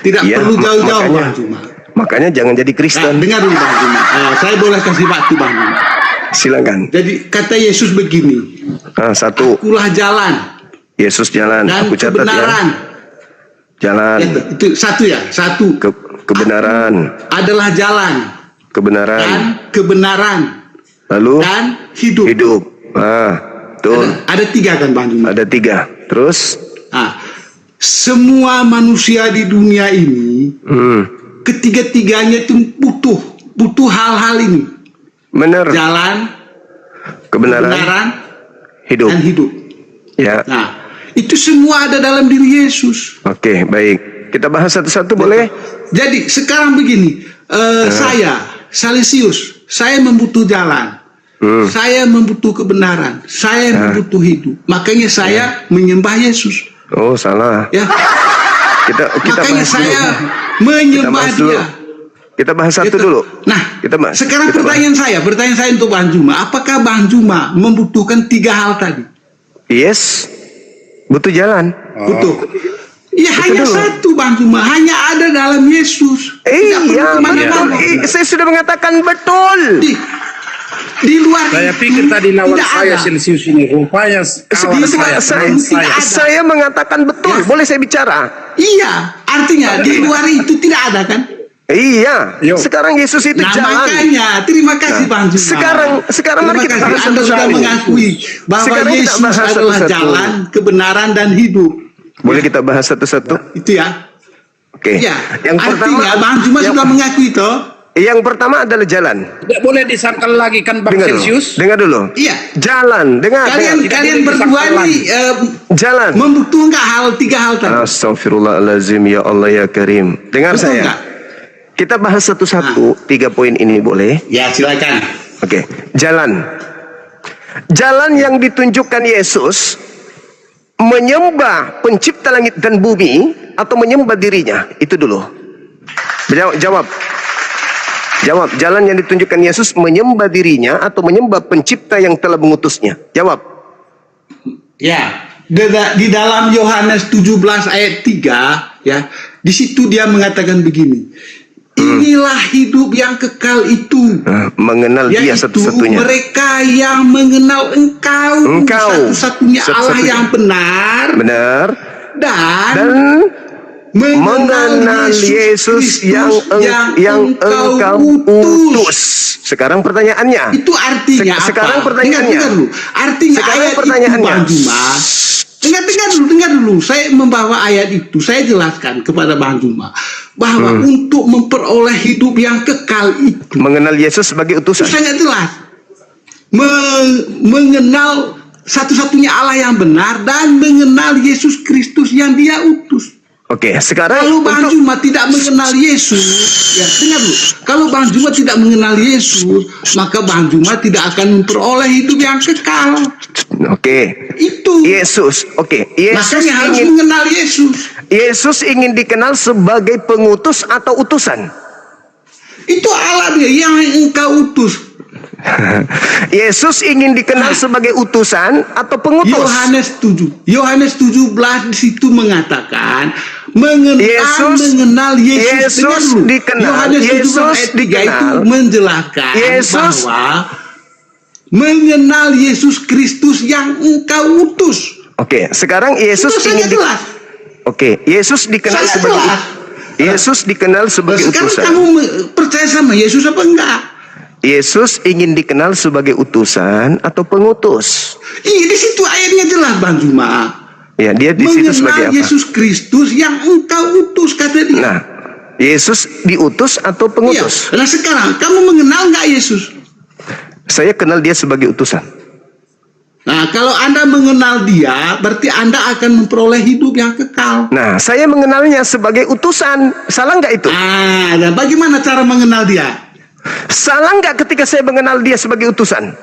Tidak Ya, perlu jauh-jauh Bang Juma. Makanya jangan jadi Kristen. Nah, dengar dulu Bang Juma. Saya boleh kasih waktu Bang Juma. Silakan. Jadi kata Yesus begini. Satu. Akulah jalan. Yesus jalan. Dan Aku catat kebenaran. ya. Jalan. Itu satu ya. Satu. Kebenaran. Adalah jalan. Kebenaran. Dan kebenaran. Lalu. Dan hidup. Hidup. Betul. Ada 3 kan Bang Juma. Ada 3. Terus. Semua manusia di dunia ini, ketiga-tiganya itu butuh hal-hal ini. Benar. Jalan, kebenaran, hidup. dan hidup. Ya. Nah, itu semua ada dalam diri Yesus. Oke, baik. Kita bahas satu-satu boleh? Jadi sekarang begini, saya Salesius, saya membutuh jalan. Saya membutuh kebenaran. Saya membutuh hidup. Makanya saya menyembah Yesus. Oh, salah. Ya. Kita Makanya bahas saya dulu. menyembah Dia. Kita bahas satu Gitu. dulu. Nah, sekarang kita pertanyaan saya untuk Bang Juma, apakah Bang Juma membutuhkan 3 hal tadi? Yes. Butuh jalan. Butuh. Ya hanya dulu. satu Bang Juma, hanya ada dalam Yesus. Iya, betul. Saya sudah mengatakan betul. Di luar Saya itu pikir tadi lawan tidak saya ada. Celsius ini rupanya kawan Saya mengatakan betul. Ya. Boleh saya bicara? Iya, artinya di luar itu tidak ada kan? Iya. Yuk. Sekarang Yesus itu Nah, jalan. makanya terima kasih Bang Juma. Sekarang mari kita Terima kasih. bahas Anda sudah satu-satu. mengakui bahwa Sekarang kita Yesus bahas adalah satu-satu. jalan, kebenaran dan hidup. Boleh kita bahas satu-satu? Itu ya. Oke. Ya. Yang pertama, Artinya Bang Juma sudah mengakui toh. yang pertama adalah jalan. Tidak boleh disangkal lagi kan Bang Dengar dulu. Celsius. Dengar dulu. Iya. Jalan. Dengar. Kalian dengar. kalian boleh berdua disangkal nih Jalan. membutuhkan nggak tiga hal tadi? Astagfirullahalazim, ya Allah ya Karim. Dengar Betul saya. nggak? Kita bahas satu-satu 3 poin ini boleh? Ya silakan. Oke. Jalan. Jalan yang ditunjukkan Yesus menyembah pencipta langit dan bumi atau menyembah dirinya? Itu dulu. Jawab. Jawab. Jalan yang ditunjukkan Yesus menyembah dirinya atau menyembah pencipta yang telah mengutusnya? Jawab. Ya, di dalam Yohanes 17 ayat 3 ya, di situ dia mengatakan begini. Inilah hidup yang kekal itu, Mengenal dia yaitu satu-satunya. mereka yang mengenal Engkau satu-satunya Allah satu-satunya. yang benar Benar. dan Mengenal Yesus yang engkau utus. Sekarang pertanyaannya. Itu artinya apa? Sekarang pertanyaannya. Dengar dulu. Artinya Sekarang ayat pertanyaannya. itu Bang Juma. Dengar dulu. Saya membawa ayat itu. Saya jelaskan kepada Bang Juma bahwa untuk memperoleh hidup yang kekal itu Mengenal Yesus sebagai utusan. sangat jelas. Mengenal satu-satunya Allah yang benar dan mengenal Yesus Kristus yang Dia utus. Oke, sekarang Kalau Bang Juma tidak mengenal Yesus, ya dengar dulu. Kalau Bang Juma tidak mengenal Yesus, maka Bang Juma tidak akan memperoleh hidup yang kekal. Oke. Itu. Yesus. Oke. Yesus Makanya harus ingin mengenal Yesus. Yesus ingin dikenal sebagai pengutus atau utusan. Itu Allah dia yang engkau utus. Yesus ingin dikenal sebagai utusan atau pengutus. Yohanes 17 di situ mengatakan mengenal Yesus. Dengar dulu. dikenal. Yohanes 17 Yesus ayat 3 itu dikenal. menjelaskan Yesus bahwa mengenal Yesus Kristus yang engkau utus. Oke, sekarang Yesus Itu sangat ingin jelas. Oke, Yesus dikenal Sangat sebagai jelas. Yesus dikenal sebagai Sekarang utusan. kamu percaya sama Yesus apa enggak? Yesus ingin dikenal sebagai utusan atau pengutus. Di situ ayatnya jelas Bang Juma. Ya, dia di situ sebagai Mengenal apa? Yesus Kristus yang engkau utus kata dia. Nah, Yesus diutus atau Iya. pengutus? Nah sekarang kamu mengenal nggak Yesus? Saya kenal dia sebagai utusan. Nah kalau Anda mengenal dia, berarti Anda akan memperoleh hidup yang kekal. Nah, saya mengenalnya sebagai utusan. Salah nggak itu? Nah bagaimana cara mengenal dia? Salah nggak ketika saya mengenal dia sebagai utusan?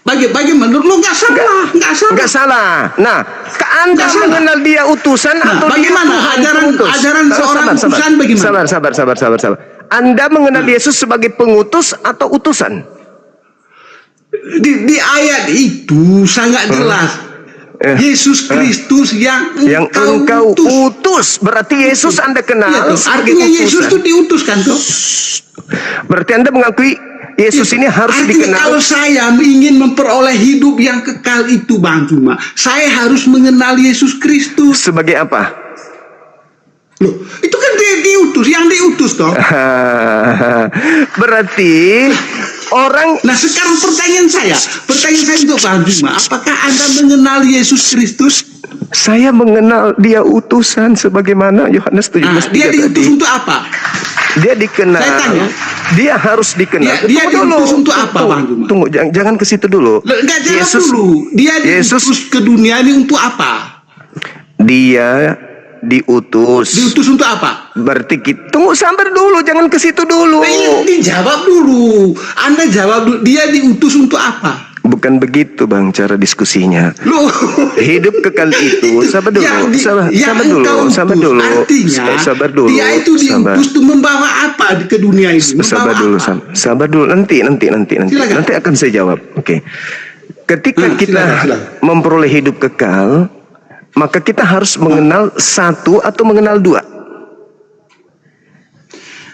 Bagaimana? Lu nggak salah, nggak salah. Nggak salah. Nah, Anda Nggak salah. mengenal dia utusan Nah, atau bagaimana dia Tuhan ajaran- pengutus? ajaran seorang utusan bagaimana? Sabar. Anda mengenal Yesus sebagai pengutus atau utusan? Di ayat itu sangat jelas. Yesus Kristus yang engkau utus. utus. Berarti Yesus Anda kenal Iya, toh. sebagai Artinya Yesus utusan. itu diutuskan tuh. Berarti Anda mengakui Yesus ini harus Artinya dikenal. kalau saya ingin memperoleh hidup yang kekal itu Bang Juma, saya harus mengenal Yesus Kristus. Sebagai apa? Loh, itu kan diutus, yang diutus toh. Berarti orang. Nah sekarang pertanyaan saya untuk Bang Juma, apakah Anda mengenal Yesus Kristus? Saya mengenal dia utusan sebagaimana Yohanes 17:3 Nah, dia diutus tadi. untuk apa? Dia dikenal. Saya tanya. Dia harus dikenal. Dia Tunggu diutus untuk apa, Bang Juma? Tunggu, jangan ke situ dulu. Enggak jawab dulu. Dia diutus ke dunia ini untuk apa? Dia diutus. Diutus untuk apa? Berarti kita tunggu, sabar dulu, jangan ke situ dulu. Dijawab dulu. Anda jawab dulu. Dia diutus untuk apa? Bukan begitu Bang cara diskusinya. Loh. Hidup kekal itu, sabar dulu, sabar dulu. Artinya, sabar dulu. dia itu diutus untuk membawa apa ke dunia ini? Sabar dulu, sabar dulu. Nanti Silakan. akan saya jawab. Oke. Ketika kita silakan. memperoleh hidup kekal, maka kita harus mengenal satu atau mengenal dua.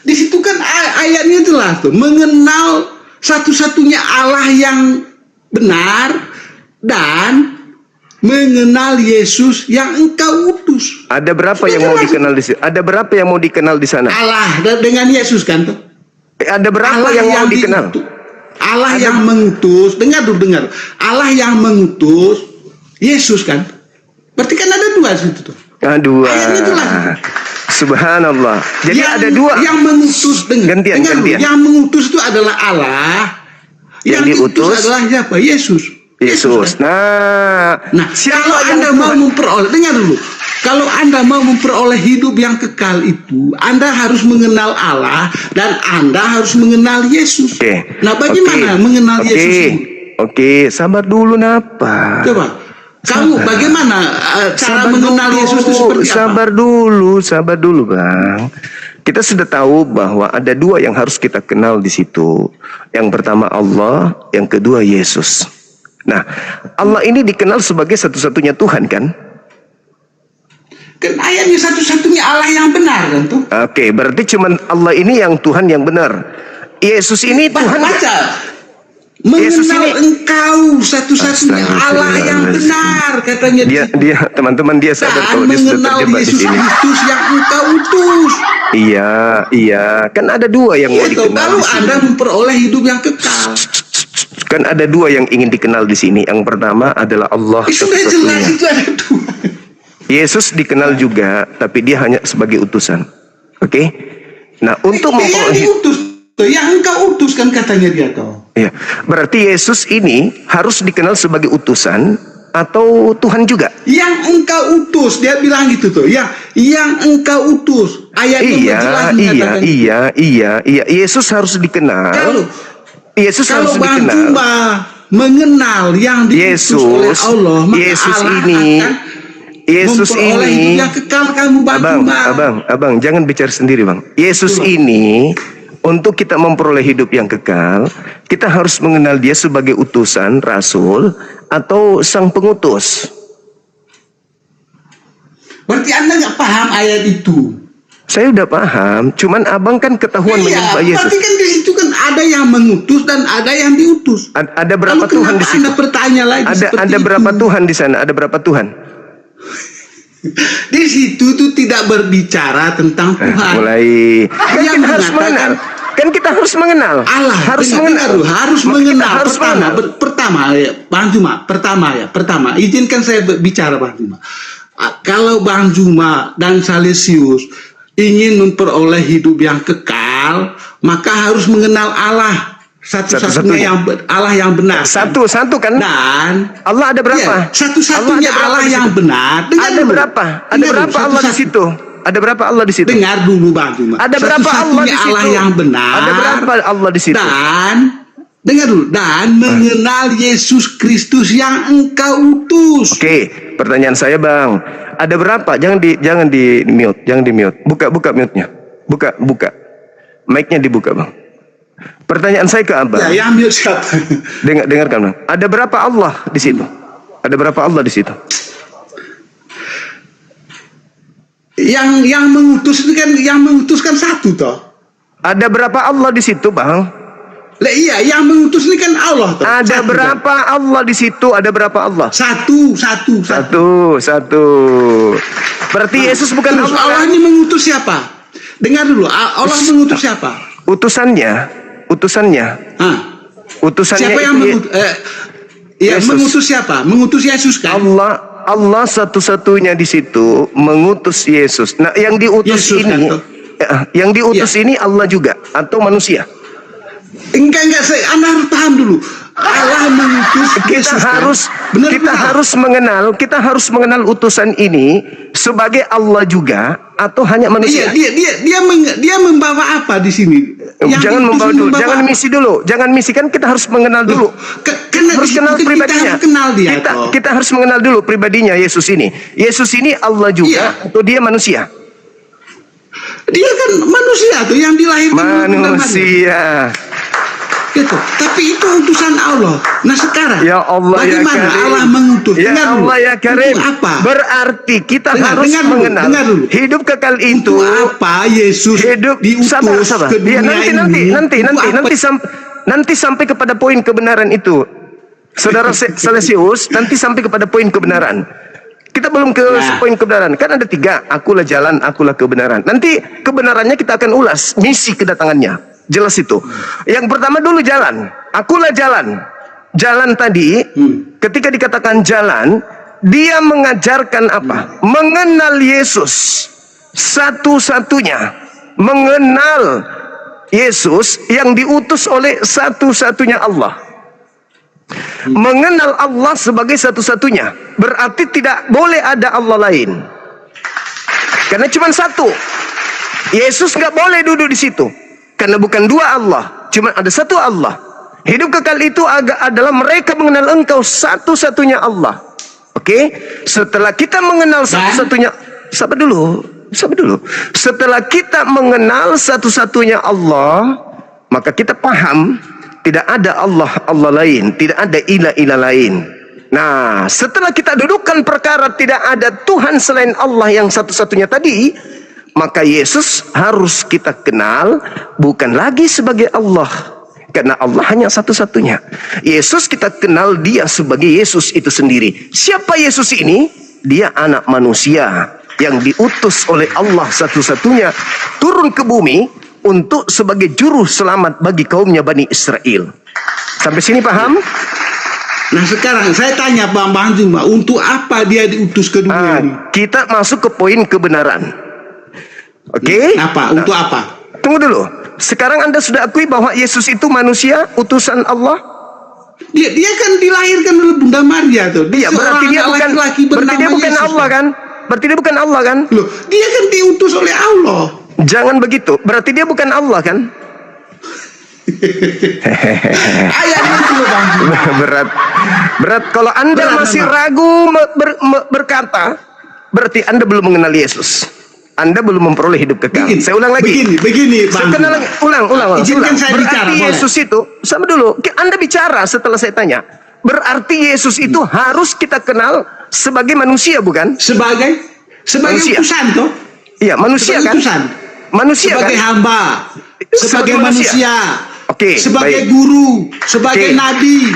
Di situ kan ayatnya jelas tuh, mengenal satu-satunya Allah yang benar dan mengenal Yesus yang engkau utus. Ada berapa Sudah yang mau jelas. dikenal di sini? Ada berapa yang mau dikenal di sana? Allah dengan Yesus kan tuh. Ada berapa yang mau dikenal? Allah yang mengutus, dengar. Allah yang mengutus Yesus kan. Berarti kan ada dua situ tuh. Dua. Ayatnya jelas. Subhanallah. Jadi ada dua. Yang mengutus dengar dulu. Gantian. Yang mengutus itu adalah Allah. Yang diutus adalah siapa? Yesus. Yesus. Kan? Nah, kalau Anda mau memperoleh, dengar dulu. Kalau Anda mau memperoleh hidup yang kekal itu, Anda harus mengenal Allah dan Anda harus mengenal Yesus. Oke. Nah, bagaimana mengenal Yesus ini? Oke, sabar dulu napa? Coba. Kamu bagaimana cara mengenal Yesus itu seperti apa? Sabar dulu, Bang. Kita sudah tahu bahwa ada dua yang harus kita kenal di situ. Yang pertama Allah, yang kedua Yesus. Nah, Allah ini dikenal sebagai satu-satunya Tuhan kan? Kan ayatnya satu-satunya Allah yang benar kan tuh. Oke, berarti cuman Allah ini yang Tuhan yang benar. Yesus ini Tuhan. Baca. Yesus Mengenal ini- engkau satu-satunya Allah yang benar katanya di situ. Dia teman-teman dia sadar Dan kalau dia sudah mengenal terjebak di Yesus sini. Kristus yang engkau utus. Iya, kan ada dua yang mau Itu dikenal baru di sini. Anda memperoleh hidup yang kekal. Kan ada dua yang ingin dikenal di sini. Yang pertama adalah Allah Itu sudah jelas satu-satunya. itu ada dua. Yesus dikenal juga, tapi dia hanya sebagai utusan. Oke? Nah, untuk Yang memperoleh diutus, yang engkau utus kan katanya dia toh. ya, berarti Yesus ini harus dikenal sebagai utusan atau Tuhan juga. Yang engkau utus, dia bilang gitu tuh. Yang engkau utus. Ayatnya jelas menyatakan gitu. Iya. Yesus harus dikenal. Yesus Kalau harus Bang dikenal. Jumba mengenal yang diutus oleh Allah, maka Yesus Allah ini, akan Yesus memperoleh ini, hidup yang kekal kamu Bang Jumba. abang, jangan bicara sendiri, Bang. Yesus ini, untuk kita memperoleh hidup yang kekal, kita harus mengenal dia sebagai utusan, rasul, atau sang pengutus. Berarti Anda nggak paham ayat itu. Saya udah paham, cuman abang kan ketahuan menyembah Yesus. Berarti kan di situ kan ada yang mengutus dan ada yang diutus. Ada berapa Lalu Tuhan di kenapa situ? Anda bertanya lagi seperti Ada berapa itu? Tuhan di sana? Ada berapa Tuhan? Di situ tuh tidak berbicara tentang Tuhan. Mulai. Kan Yang kita harus mengatakan mengenal. Kan kita harus mengenal. Allah harus dengar, mengenal. dengar, harus Kita mengenal. harus mengenal. Pertama ya, Bang Juma. Pertama, izinkan saya bicara Bang Juma. Kalau Bang Juma dan Salesius ingin memperoleh hidup yang kekal, maka harus mengenal Allah satu-satunya Allah yang benar. Satu kan? Dan Allah ada berapa? iya, satu-satunya Allah yang benar. Dengar Ada dulu. berapa? Ada Dengar berapa dulu, Allah di satu-satu. situ? Ada berapa Allah di situ? Dengar dulu Bang Juma. Ada berapa Allah di Satu-satunya situ? Allah yang benar. Ada berapa Allah di situ? Dan dengar dulu, dan mengenal Yesus Kristus yang engkau utus. Oke, pertanyaan saya, Bang. Ada berapa? Jangan di mute. Buka mute-nya. Buka. Mic-nya dibuka, Bang. Pertanyaan saya ke Abang. Ya, yang ambil siapa? Dengarkan, Bang. Ada berapa Allah di situ? Ada berapa Allah di situ? Yang mengutus itu kan, yang mengutus kan satu toh. Ada berapa Allah di situ, Bang? Lah iya, yang mengutus ini kan Allah toh. Ada Satu, berapa Allah di situ? Ada berapa Allah? Satu. Satu. Berarti Yesus bukan Terus Allah. Allah Kan? ini mengutus siapa? Dengar dulu, Allah mengutus siapa? Utusannya. Hah? Utusannya Siapa yang itu mengutus? Yesus. Mengutus siapa? Mengutus Yesus kan? Allah satu-satunya di situ mengutus Yesus. Nah, yang diutus Yesus, ini, kan, ini Allah juga atau manusia? Enggak, Anda harus paham dulu. Allah mengutus Yesus. Kita harus mengenal utusan ini sebagai Allah juga atau hanya manusia. Iya, dia membawa apa di sini? Jangan membawa dulu, jangan misi dulu, jangan misi, kan kita harus mengenal dulu. Harus kenal pribadinya. Kita harus mengenal dulu pribadinya Yesus ini. Yesus ini Allah juga atau dia manusia? Dia kan manusia tuh yang dilahirkan Manusia. gitu. Tapi itu utusan Allah. Nah sekarang, Ya Allah, bagaimana ya Karim. Allah mengutus? Ya Dengar dulu. Allah ya Karim. Untuk apa? Berarti kita Dengar dulu, mengenal dengar dulu. hidup kekal itu. Untuk apa Yesus diutus Sabar. ke dunia Ya, ini? Untuk apa? nanti sampai kepada poin kebenaran itu. Saudara Salesius nanti sampai kepada poin kebenaran. Kita belum ke poin kebenaran. Kan ada 3. Akulah jalan, akulah kebenaran. Nanti kebenarannya kita akan ulas. Misi kedatangannya. Jelas itu. Yang pertama dulu jalan. Akulah jalan. Jalan tadi, ketika dikatakan jalan, dia mengajarkan apa? Mengenal Yesus. Satu-satunya. Mengenal Yesus yang diutus oleh satu-satunya Allah. Mengenal Allah sebagai satu-satunya, berarti tidak boleh ada Allah lain, karena cuma satu. Yesus nggak boleh duduk di situ, karena bukan 2 Allah, cuma ada 1 Allah. Hidup kekal itu adalah mereka mengenal Engkau satu-satunya Allah. Oke? Setelah kita mengenal satu-satunya, sabar dulu. Setelah kita mengenal satu-satunya Allah, maka kita paham tidak ada Allah lain, tidak ada ilah lain. Nah, setelah kita dudukkan perkara tidak ada Tuhan selain Allah yang satu-satunya tadi, maka Yesus harus kita kenal bukan lagi sebagai Allah, karena Allah hanya satu-satunya. Yesus kita kenal dia sebagai Yesus itu sendiri. Siapa Yesus ini? Dia anak manusia yang diutus oleh Allah satu-satunya turun ke bumi untuk sebagai juru selamat bagi kaumnya Bani Israel. Sampai sini paham? Nah sekarang saya tanya Bang Juma, untuk apa dia diutus ke dunia ini? Kita masuk ke poin kebenaran. Oke? Apa? Untuk apa? Tunggu dulu. Sekarang Anda sudah akui bahwa Yesus itu manusia, utusan Allah? Dia kan dilahirkan oleh Bunda Maria tuh. Iya, berarti dia bukan Yesus, Allah kan? Berarti dia bukan Allah kan? Loh, dia kan diutus oleh Allah. Jangan begitu. Berarti dia bukan Allah kan? Ayatnya itu Bang. Berat. Kalau Anda masih ragu berkata, berarti Anda belum mengenal Yesus. Anda belum memperoleh hidup kekal. Saya ulang lagi. Begini, Bang. Ulang. Izinkan saya bicara, berarti Yesus itu, sama dulu. Anda bicara setelah saya tanya. Berarti Yesus itu harus kita kenal sebagai manusia, bukan? Sebagai manusia. Utusan toh? Iya, manusia kan? Utusan. Manusia sebagai kan? hamba, sebagai manusia. Oke, sebagai baik. Guru, sebagai nabi,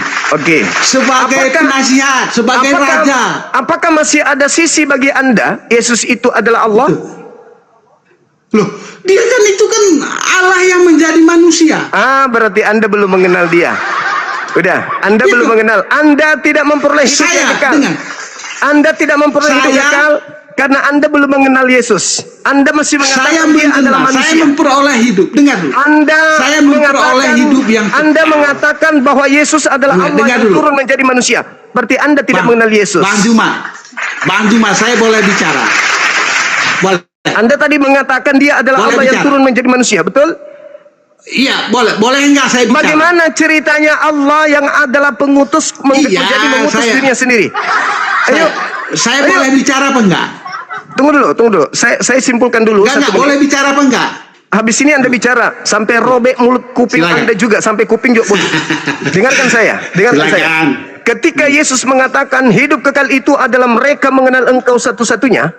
sebagai penasihat, sebagai raja. Apakah masih ada sisi bagi Anda Yesus itu adalah Allah? Loh, dia kan itu kan Allah yang menjadi manusia. Berarti Anda belum mengenal dia. Udah, Anda belum mengenal. Anda tidak memperoleh hidup yang kekal. Anda tidak memperoleh hidup kekal karena Anda belum mengenal Yesus. Anda masih mengatakan dia adalah manusia. Saya memperoleh hidup. Dengar dulu. Saya memperoleh hidup yang kekal. Anda mengatakan bahwa Yesus adalah Allah yang turun menjadi manusia. Berarti Anda tidak mengenal Yesus. Bang Juma, saya boleh bicara? Boleh. Anda tadi mengatakan dia adalah Allah yang turun menjadi manusia, betul? Iya, boleh. Boleh enggak saya bicara? Bagaimana ceritanya Allah yang adalah pengutus menjadi mengutus dirinya sendiri? Saya boleh bicara apa enggak? Tunggu dulu. Saya simpulkan dulu. Enggak, boleh bicara apa enggak? Habis ini Anda bicara sampai robek mulut kuping Anda juga, sampai kuping juga. Dengarkan saya. Ketika Yesus mengatakan hidup kekal itu adalah mereka mengenal Engkau satu-satunya,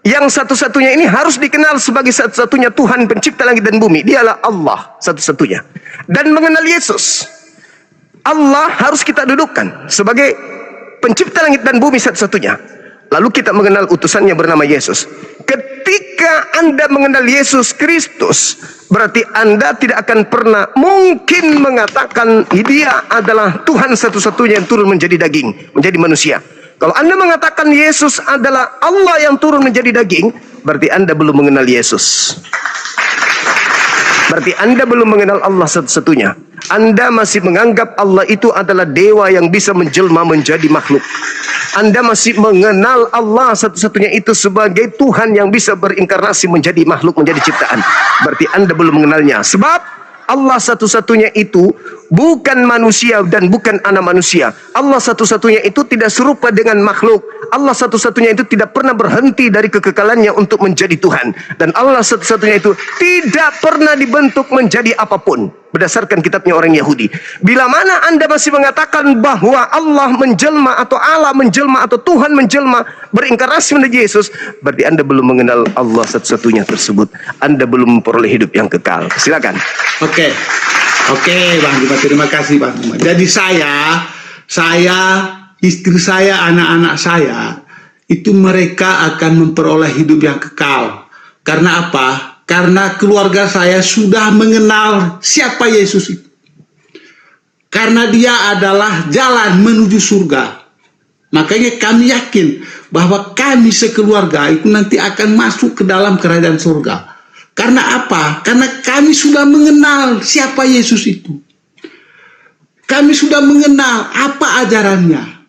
yang satu-satunya ini harus dikenal sebagai satu-satunya Tuhan pencipta langit dan bumi. Dialah Allah satu-satunya. Dan mengenal Yesus, Allah harus kita dudukkan sebagai pencipta langit dan bumi satu-satunya. Lalu kita mengenal utusannya bernama Yesus. Ketika Anda mengenal Yesus Kristus, berarti Anda tidak akan pernah mungkin mengatakan dia adalah Tuhan satu-satunya yang turun menjadi daging, menjadi manusia. Kalau Anda mengatakan Yesus adalah Allah yang turun menjadi daging, berarti Anda belum mengenal Yesus. Berarti Anda belum mengenal Allah satu-satunya. Anda masih menganggap Allah itu adalah dewa yang bisa menjelma menjadi makhluk. Anda masih mengenal Allah satu-satunya itu sebagai Tuhan yang bisa berinkarnasi menjadi makhluk, menjadi ciptaan. Berarti Anda belum mengenalnya. Sebab Allah satu-satunya itu bukan manusia dan bukan anak manusia. Allah satu-satunya itu tidak serupa dengan makhluk. Allah satu-satunya itu tidak pernah berhenti dari kekekalannya untuk menjadi Tuhan. Dan Allah satu-satunya itu tidak pernah dibentuk menjadi apapun. Berdasarkan kitabnya orang Yahudi. Bila mana Anda masih mengatakan bahwa Allah menjelma atau Allah menjelma atau Tuhan menjelma berinkarnasi menjadi Yesus, berarti Anda belum mengenal Allah satu-satunya tersebut. Anda belum memperoleh hidup yang kekal. Silakan. Oke, Bang Juma, terima kasih Bang Juma. Jadi saya saya, istri saya, anak-anak saya, itu mereka akan memperoleh hidup yang kekal. Karena apa? Karena keluarga saya sudah mengenal siapa Yesus itu. Karena dia adalah jalan menuju surga. Makanya kami yakin bahwa kami sekeluarga itu nanti akan masuk ke dalam kerajaan surga. Karena apa? Karena kami sudah mengenal siapa Yesus itu. Kami sudah mengenal apa ajarannya.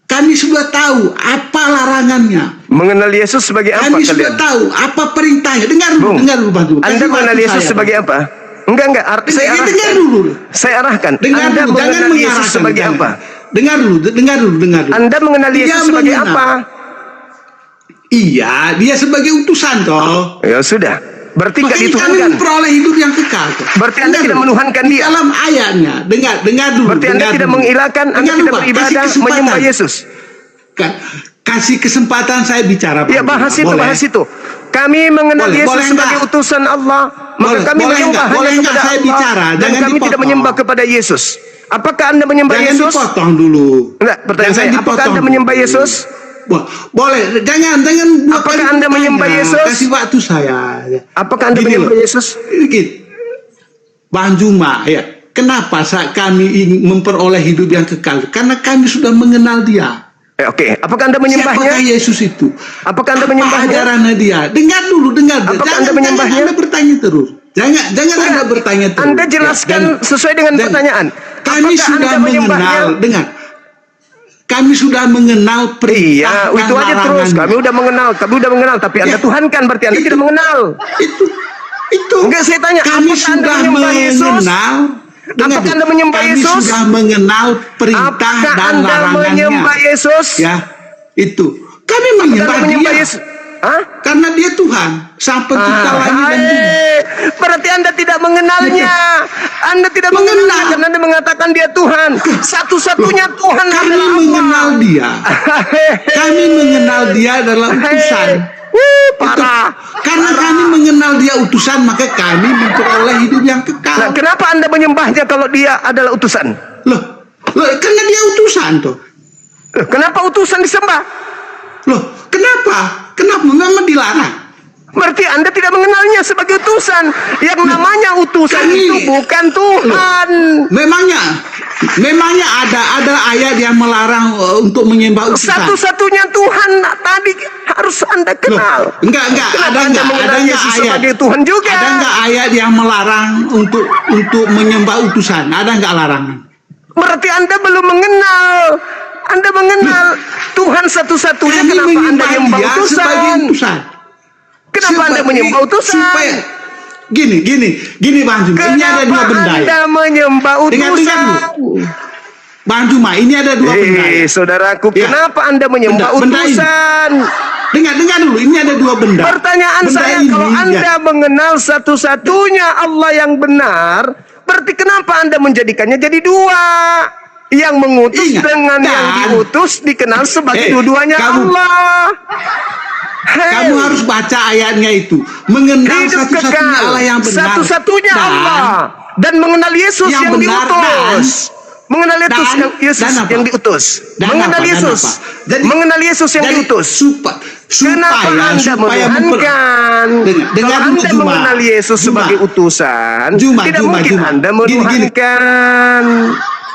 Kami sudah tahu apa larangannya. Mengenal Yesus sebagai apa Kami kalian? sudah tahu apa perintahnya. Dengar dulu, Bung, dengar dulu, Bang. Anda mengenal Yesus sebagai apa? Enggak, arti saya Dengar arahkan. dulu. Saya arahkan. Dengar Anda dulu, jangan mengenal Yesus mengarahkan. sebagai jangan. apa? Dengar dulu. Anda mengenal Dia Yesus sebagai mengenal. apa? Iya, dia sebagai utusan toh. Ya sudah. Berarti enggak Makanya kami dituhankan. memperoleh hidup yang kekal. Toh. Berarti Anda Dengar tidak dulu. menuhankan Di dia. dalam ayatnya, dengar dulu. Berarti Anda dengar tidak dulu. mengilahkan, Anda Dengar tidak dulu, Pak. Kasih beribadah kesempatan. menyembah Yesus. Kasih kesempatan saya bicara, Pak. Ya bahas itu, Boleh? bahas itu. Kami mengenal Boleh, Yesus boleh sebagai enggak? utusan Allah, maka Boleh, kami boleh menyembah enggak? Boleh hanya enggak kepada saya Allah bicara? dan Jangan kami tidak dipotong. menyembah kepada Yesus. Apakah Anda menyembah Jangan Yesus? dipotong dulu. Enggak, pertanyaan Jangan saya, apakah dipotong Anda menyembah dulu. Yesus? Boleh, jangan dua Apakah kali Anda bertanya. menyembah Yesus? Kasih waktu saya. Apakah Anda Gini menyembah loh. Yesus? Dikit. Bang Juma, ya. Kenapa saat kami ingin memperoleh hidup yang kekal? Karena kami sudah mengenal dia. Oke, apakah Anda menyembahnya? Siapakah Yesus itu? Apakah Anda Apa menyembahnya? ajarannya dia? Dengar dulu. Apakah Jangan, Anda menyembahnya? Jangan Anda bertanya terus. Jangan Anda bertanya terus. Anda jelaskan Ya, sesuai dengan pertanyaan. Kami Apakah sudah Anda menyembahnya? mengenal, dengar. Kami sudah mengenal perintah Iya, itu dan aja terus. larangannya. Kami udah mengenal, tapi Anda Ya. tuhankan, berarti Anda tidak mengenal. Itu. Enggak, saya tanya, Kami apakah Anda sudah menyembah Yesus? mengenal. Dengar, Apakah Anda menyembah kami Yesus? sudah mengenal perintah Apakah dan Anda larangannya. menyembah Yesus? Ya, itu. Kami Apakah menyembah Anda menyembah dia. Yesus? Hah? Karena dia Tuhan, sang pencipta langit dan bumi. Berarti Anda tidak mengenalnya. Anda tidak mengenal karena Anda mengatakan dia Tuhan. Satu-satunya Tuhan Kami adalah Allah. mengenal dia. Kami mengenal dia adalah utusan. Parah. Karena kami mengenal dia utusan, maka kami memperoleh hidup yang Nah, kekal. kenapa Anda menyembahnya kalau dia adalah utusan? Loh, karena dia utusan toh. Kenapa utusan disembah? Loh, kenapa? Memang dilarang? Berarti Anda tidak mengenalnya sebagai utusan. Yang namanya utusan Kami- itu bukan Tuhan. Memangnya ada ayat yang melarang untuk menyembah utusan. Satu-satunya Tuhan tadi harus Anda kenal. Loh, enggak, Kenapa ada Anda mengenal enggak Yesus ayat sebagai Tuhan juga? Ada enggak ayat yang melarang untuk menyembah utusan? Ada enggak larangan? Berarti Anda belum mengenal. Anda mengenal Tuhan satu-satunya. Kami Kenapa Anda menyembah menyembah dia sebagai utusan? utusan. Kenapa Anda menyembah utusan? Supaya gini Bang Juma, ini ada dua Kenapa benda ya. Anda menyembah Dengar utusan? dulu. Bang Juma, ini ada dua benda ya. Saudaraku, Ya. kenapa Anda menyembah Benda ini. utusan? Dengar dulu, ini ada dua benda. Pertanyaan Benda saya, ini, kalau Anda ya. mengenal satu-satunya Allah yang benar, berarti kenapa Anda menjadikannya jadi dua? Yang mengutus Ingat, dengan yang dan- diutus dikenal sebagai dua-duanya kamu- Allah. Kamu harus baca ayatnya itu. Mengenal hidup satu-satunya kekal, Allah yang benar. satu-satunya Dan- Allah, dan mengenal Yesus yang yang benar, diutus. Mengenal Yesus dan apa? yang diutus. Dan Mengenal apa? Dan Yesus. apa? Jadi- Mengenal Yesus yang Jadi, diutus. Kenapa Anda menuhankan? Dengar Kalau dulu, Anda Juma. mengenal Yesus Juma. sebagai utusan, Juma, tidak Juma, mungkin Juma. Anda Gini. menuhankan.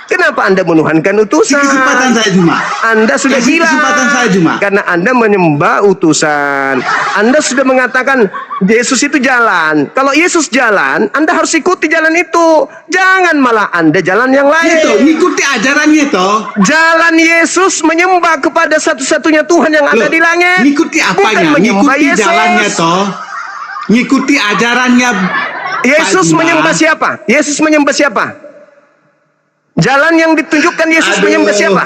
Kenapa Anda menuhankan utusan? Kesempatan saya Juma. Anda sudah Kasih gila. kesempatan saya, Juma. Karena Anda menyembah utusan. Anda sudah mengatakan Yesus itu jalan. Kalau Yesus jalan, Anda harus ikuti jalan itu. Jangan malah Anda jalan yang lain. Itu ngikuti ajarannya toh. Jalan Yesus menyembah kepada satu-satunya Tuhan yang ada Loh, di langit. ngikuti Bukan apanya? menyembah Ngikuti Yesus. jalannya toh. Ngikuti ajarannya. Yesus Pak Juma. menyembah siapa? Yesus menyembah siapa? Jalan yang ditunjukkan Yesus Aduh, menyembah siapa?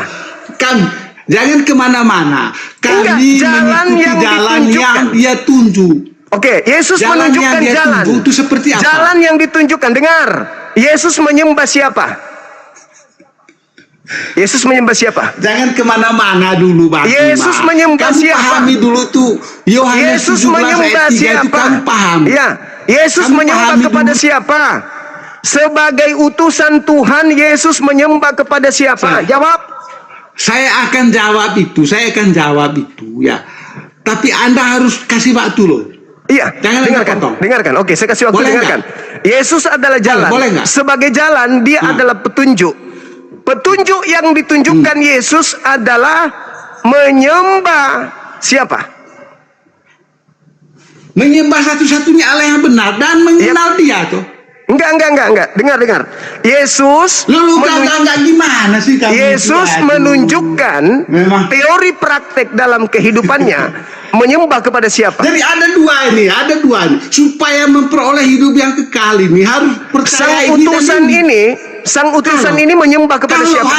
Jangan kemana-mana. Kami Enggak, jalan mengikuti yang jalan ditunjukkan. yang dia tunjuk. Oke, Yesus Jalan menunjukkan yang dia jalan. tunjuk itu seperti apa? Jalan yang ditunjukkan. Dengar. Yesus menyembah siapa? Yesus menyembah siapa? Jangan kemana-mana dulu, Bang. Yesus Juma. menyembah kamu siapa? pahami dulu tuh. Yohanes Yesus 17 menyembah ayat 3 itu siapa? kamu paham. Ya, Yesus Kamu menyembah pahami kepada dulu. siapa? Sebagai utusan Tuhan, Yesus menyembah kepada siapa? Jawab. Saya akan jawab itu, ya. Tapi Anda harus kasih waktu loh. Iya, Jangan potong. dengarkan. Oke, saya kasih waktu, Boleh dengarkan. Yesus adalah jalan. Boleh nggak? Sebagai jalan, dia adalah petunjuk. Petunjuk yang ditunjukkan Yesus adalah menyembah siapa? Menyembah satu-satunya Allah yang benar dan mengenal dia tuh. Enggak. Dengar. Yesus Gimana sih kamu? Yesus menunjukkan Memang. teori praktek dalam kehidupannya menyembah kepada siapa? Jadi ada dua ini. Supaya memperoleh hidup yang kekal ini harus percaya Sang utusan ini menyembah kepada kalau siapa?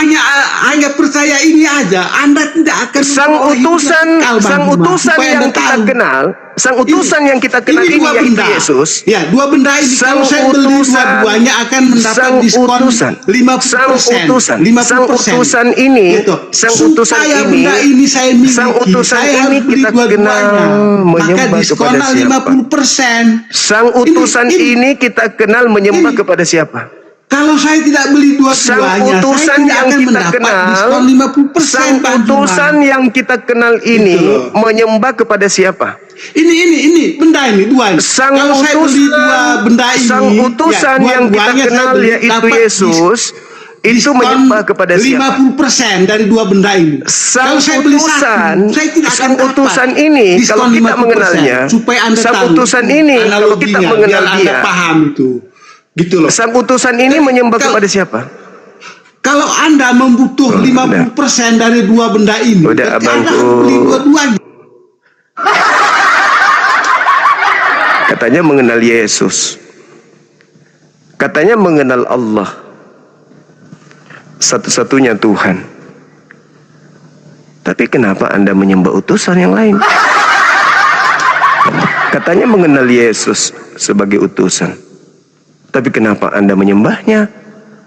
hanya percaya ini aja, Anda tidak akan Sang memperoleh hidup utusan yang kekal, Bang Juma. Supaya yang Anda kita tahu. kenal, sang utusan yang kita kenal ini dua yaitu benda. Yesus. Ya, dua benda ini kalau saya beli dua-duanya akan mendapat diskon 50%. Sang utusan ini, Gitu. sang utusan Supaya ini, benda ini saya miliki, sang utusan saya ini harus beli kita dua-duanya. kenal Maka menyembah diskonnya kepada siapa? 50%. Sang utusan ini kita kenal menyembah kepada siapa? Kalau saya tidak beli Sang dua-duanya, utusan saya tidak yang akan kita mendapat kenal, diskon 50%. sang Bang utusan Juma. yang kita kenal ini Gitu loh. menyembah kepada siapa? Ini benda ini dua ini. Sang Kalau saya beli dua benda ini, sang utusan yang kita dua-duanya saya kenal beli, yaitu dapat Yesus itu diskon menyembah kepada siapa? 50% dari dua benda ini. Sang Kalau saya beli utusan, satu, saya tidak sang akan dapat utusan ini diskon kalau kita 50%, mengenalnya, supaya Anda sang tahu utusan ini kalau kita analoginya, mengenal biar dia, Anda paham itu. Gitu loh. sang utusan ini menyembah Kalau- kepada siapa? Kalau Anda membutuh 50% dari dua benda ini, Udah, berarti Anda abangku. harus beli dua-duanya. Katanya mengenal Yesus, katanya mengenal Allah, satu-satunya Tuhan. Tapi kenapa Anda menyembah utusan yang lain? Katanya mengenal Yesus sebagai utusan, tapi kenapa Anda menyembahnya?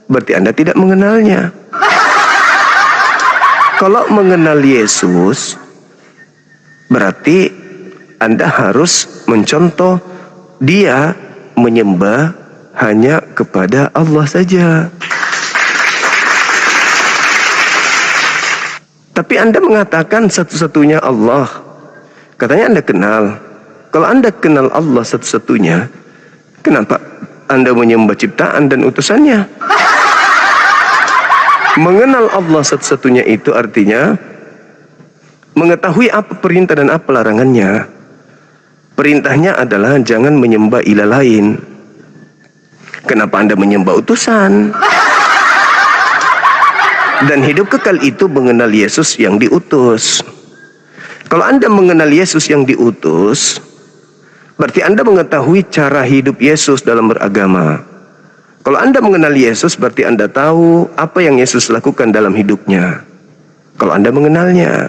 Berarti Anda tidak mengenalnya. Kalau mengenal Yesus, berarti Anda harus mencontoh dia menyembah hanya kepada Allah saja. Tapi Anda mengatakan satu-satunya Allah. Katanya Anda kenal. Kalau Anda kenal Allah satu-satunya, kenapa Anda menyembah ciptaan dan utusannya? Mengenal Allah satu-satunya itu artinya mengetahui apa perintah dan apa larangannya. Perintahnya adalah jangan menyembah ilah lain. Kenapa Anda menyembah utusan? Dan hidup kekal itu mengenal Yesus yang diutus. Kalau Anda mengenal Yesus yang diutus, berarti Anda mengetahui cara hidup Yesus dalam beragama. Kalau Anda mengenal Yesus, berarti Anda tahu apa yang Yesus lakukan dalam hidupnya. Kalau Anda mengenalnya.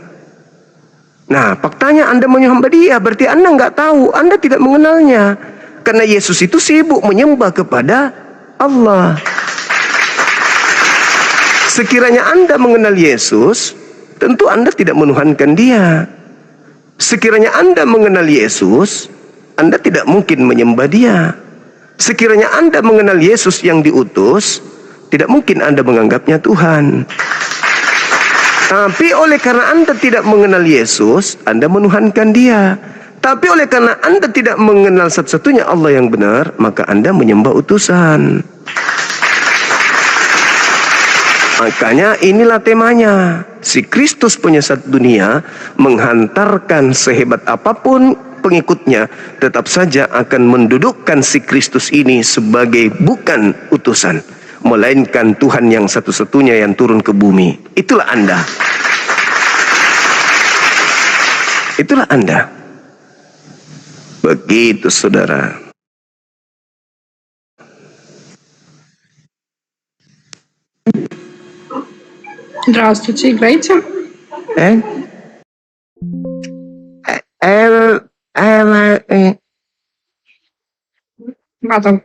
Nah, faktanya Anda menyembah dia, berarti Anda nggak tahu, Anda tidak mengenalnya. Karena Yesus itu sibuk menyembah kepada Allah. Sekiranya Anda mengenal Yesus, tentu Anda tidak menuhankan dia. Sekiranya Anda mengenal Yesus, Anda tidak mungkin menyembah dia. Sekiranya Anda mengenal Yesus yang diutus, tidak mungkin Anda menganggapnya Tuhan. Tapi oleh karena Anda tidak mengenal Yesus, Anda menuhankan dia. Tapi oleh karena Anda tidak mengenal satu-satunya Allah yang benar, maka Anda menyembah utusan. Makanya inilah temanya. Si Kristus penyesat dunia menghantarkan sehebat apapun pengikutnya, tetap saja akan mendudukkan si Kristus ini sebagai bukan utusan, melainkan Tuhan yang satu-satunya yang turun ke bumi. Itulah Anda. Itulah Anda. Begitu, saudara. Здравствуйте, играете? Eh? Матом.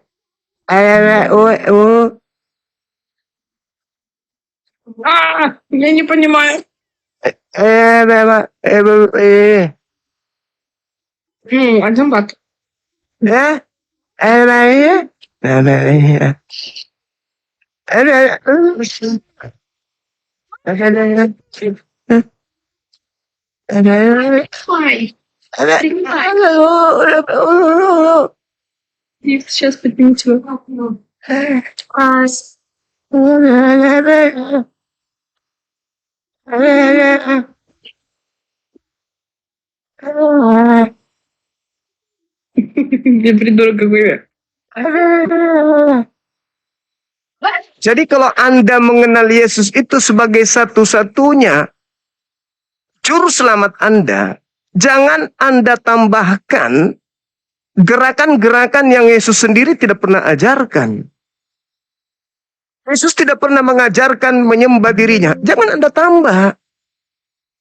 Я не понимаю. Один бат. Ай, и сейчас подниму тебя. Dia придурок какой. Jadi kalau Anda mengenal Yesus itu sebagai satu-satunya juru selamat Anda, jangan Anda tambahkan gerakan-gerakan yang Yesus sendiri tidak pernah ajarkan. Yesus tidak pernah mengajarkan menyembah dirinya. Jangan Anda tambah.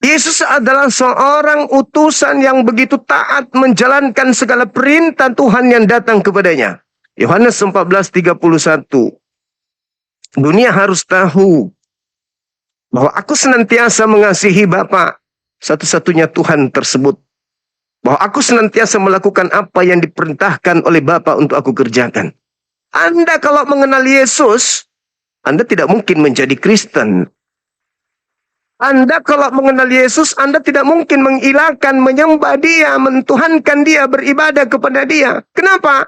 Yesus adalah seorang utusan yang begitu taat menjalankan segala perintah Tuhan yang datang kepadanya. Yohanes 14:31. Dunia harus tahu bahwa aku senantiasa mengasihi Bapa, satu-satunya Tuhan tersebut. Bahwa aku senantiasa melakukan apa yang diperintahkan oleh Bapa untuk aku kerjakan. Anda kalau mengenal Yesus, Anda tidak mungkin menjadi Kristen. Anda kalau mengenal Yesus, Anda tidak mungkin mengilahkan, menyembah Dia, mentuhankan Dia, beribadah kepada Dia. Kenapa?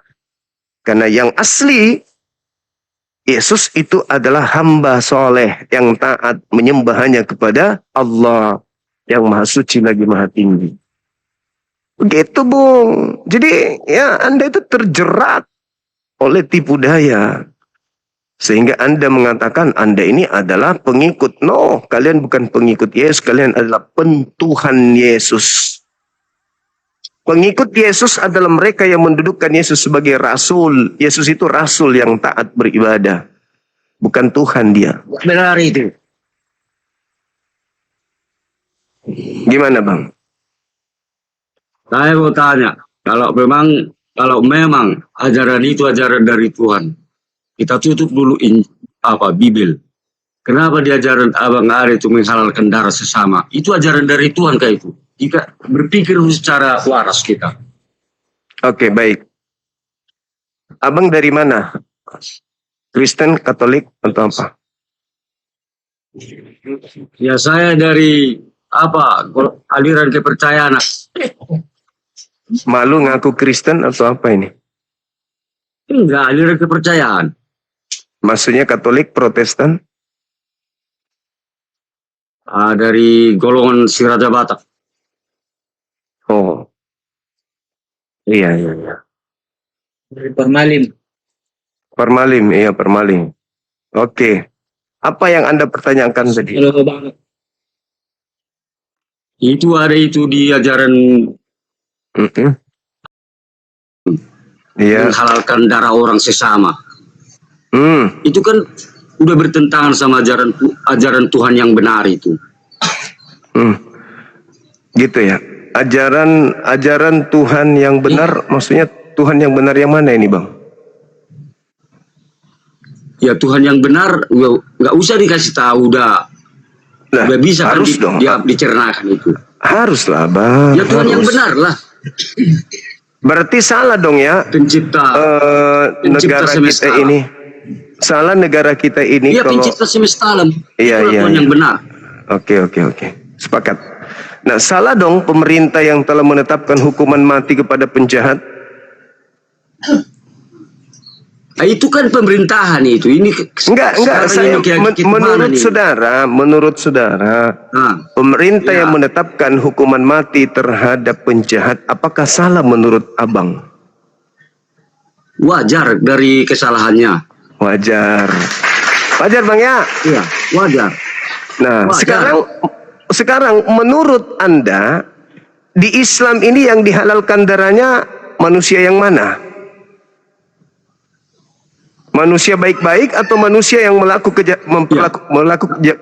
Karena yang asli, Yesus itu adalah hamba soleh yang taat menyembah hanya kepada Allah yang maha suci lagi maha tinggi. Begitu, Bung. Jadi ya Anda itu terjerat oleh tipu daya. Sehingga Anda mengatakan Anda ini adalah pengikut. No, kalian bukan pengikut Yesus, kalian adalah pentuhan Yesus. Pengikut Yesus adalah mereka yang mendudukkan Yesus sebagai rasul. Yesus itu rasul yang taat beribadah. Bukan Tuhan dia. Benar itu. Gimana, Bang? Saya mau tanya, kalau memang ajaran itu ajaran dari Tuhan, kita tutup dulu Bibil. Kenapa di ajaran Abang Ari itu menghalalkan darah sesama? Itu ajaran dari Tuhan kayak itu. Jika berpikir secara waras kita. Oke, baik. Abang dari mana? Kristen, Katolik, atau apa? Ya saya dari aliran kepercayaan. Malu ngaku Kristen atau apa ini? Enggak, aliran kepercayaan. Maksudnya Katolik, Protestan? Dari golongan Siraja Batak. Oh. Iya. Dari Permalim. Permalim, iya Permalim. Oke. Apa yang Anda pertanyakan tadi? Halo Bang. Itu ada itu di ajaran Iya. menghalalkan darah orang sesama. Itu kan udah bertentangan sama ajaran Tuhan yang benar itu. Gitu ya. Ajaran Tuhan yang benar, maksudnya Tuhan yang benar yang mana ini, Bang? Ya Tuhan yang benar nggak usah dikasih tahu, udah bisa harus kan dicernakan itu. Haruslah, Bang. Ya Tuhan yang benar lah. Berarti salah dong ya pencipta negara semesta kita ini. Salah negara kita ini Iya, kalau pencipta semesta alam. Iya. Tuhan yang benar. Oke. Sepakat. Nah, salah dong pemerintah yang telah menetapkan hukuman mati kepada penjahat. Nah, itu kan pemerintahan itu. Ini Enggak. Saya menurut saudara, pemerintah yang menetapkan hukuman mati terhadap penjahat, apakah salah menurut Abang? Wajar dari kesalahannya. Wajar, Bang ya? Iya, wajar. Nah, wajar. sekarang menurut Anda di Islam ini yang dihalalkan darahnya manusia yang mana? Manusia baik-baik atau manusia yang melakukan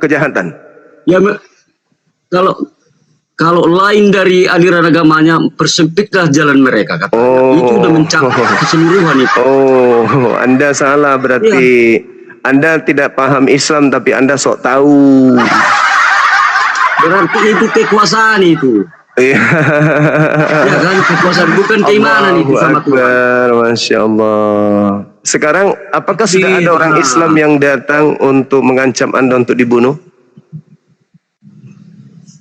kejahatan? Ya, kalau lain dari aliran agamanya, persempitlah jalan mereka. Itu udah mencapai keseluruhan itu. Oh, Anda salah berarti. Ya. Anda tidak paham Islam tapi Anda sok tahu. Berarti itu kekuasaan itu. Iya. Ya kan, kekuasaan bukan keimanan itu sama Tuhan. Masya Allah. Sekarang apakah sudah ada orang Islam yang datang untuk mengancam Anda untuk dibunuh?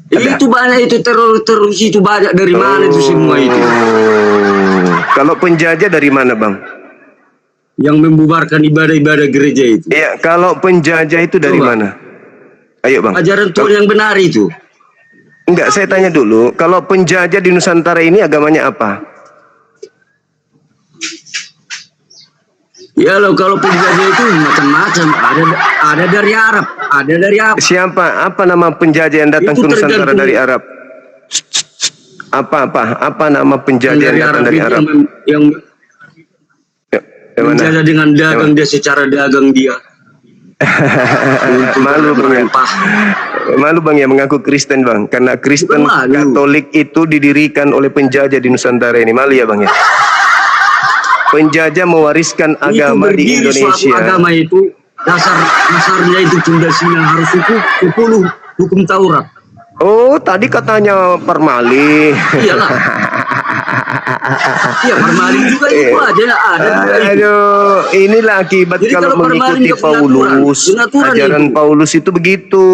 Itu banyak itu terus itu banyak dari mana itu semua itu? Kalau penjajah dari mana, Bang? Yang membubarkan ibadah-ibadah gereja itu. Iya, kalau penjajah itu dari mana? Ayo, Bang. Ajaran Tuhan yang benar itu. Enggak, saya tanya dulu, kalau penjajah di Nusantara ini agamanya apa? Ya loh, kalau penjajah itu macam-macam. Ada dari Arab, ada dari apa? Siapa? Apa nama penjajah yang datang Itu ke Nusantara tergantung. dari Arab? Apa nama penjajah yang datang dari Arab? Yang Yang mana? menjajah dengan dagang dia secara dagang dia. Malu Bang ya. Malu Bang ya mengaku Kristen Bang, karena Kristen Katolik itu didirikan oleh penjajah di Nusantara ini. Malu ya Bang ya. Penjajah mewariskan agama di Suatu Indonesia. agama itu dasarnya itu pondasinya harus hukum Taurat. Oh, tadi katanya permalih. Iyalah. Iya, permalih juga itu ada. Aduh, inilah akibat Jadi kalau kalau mengikuti permalih nggak punya Paulus. aturan Ajaran itu. Paulus itu begitu.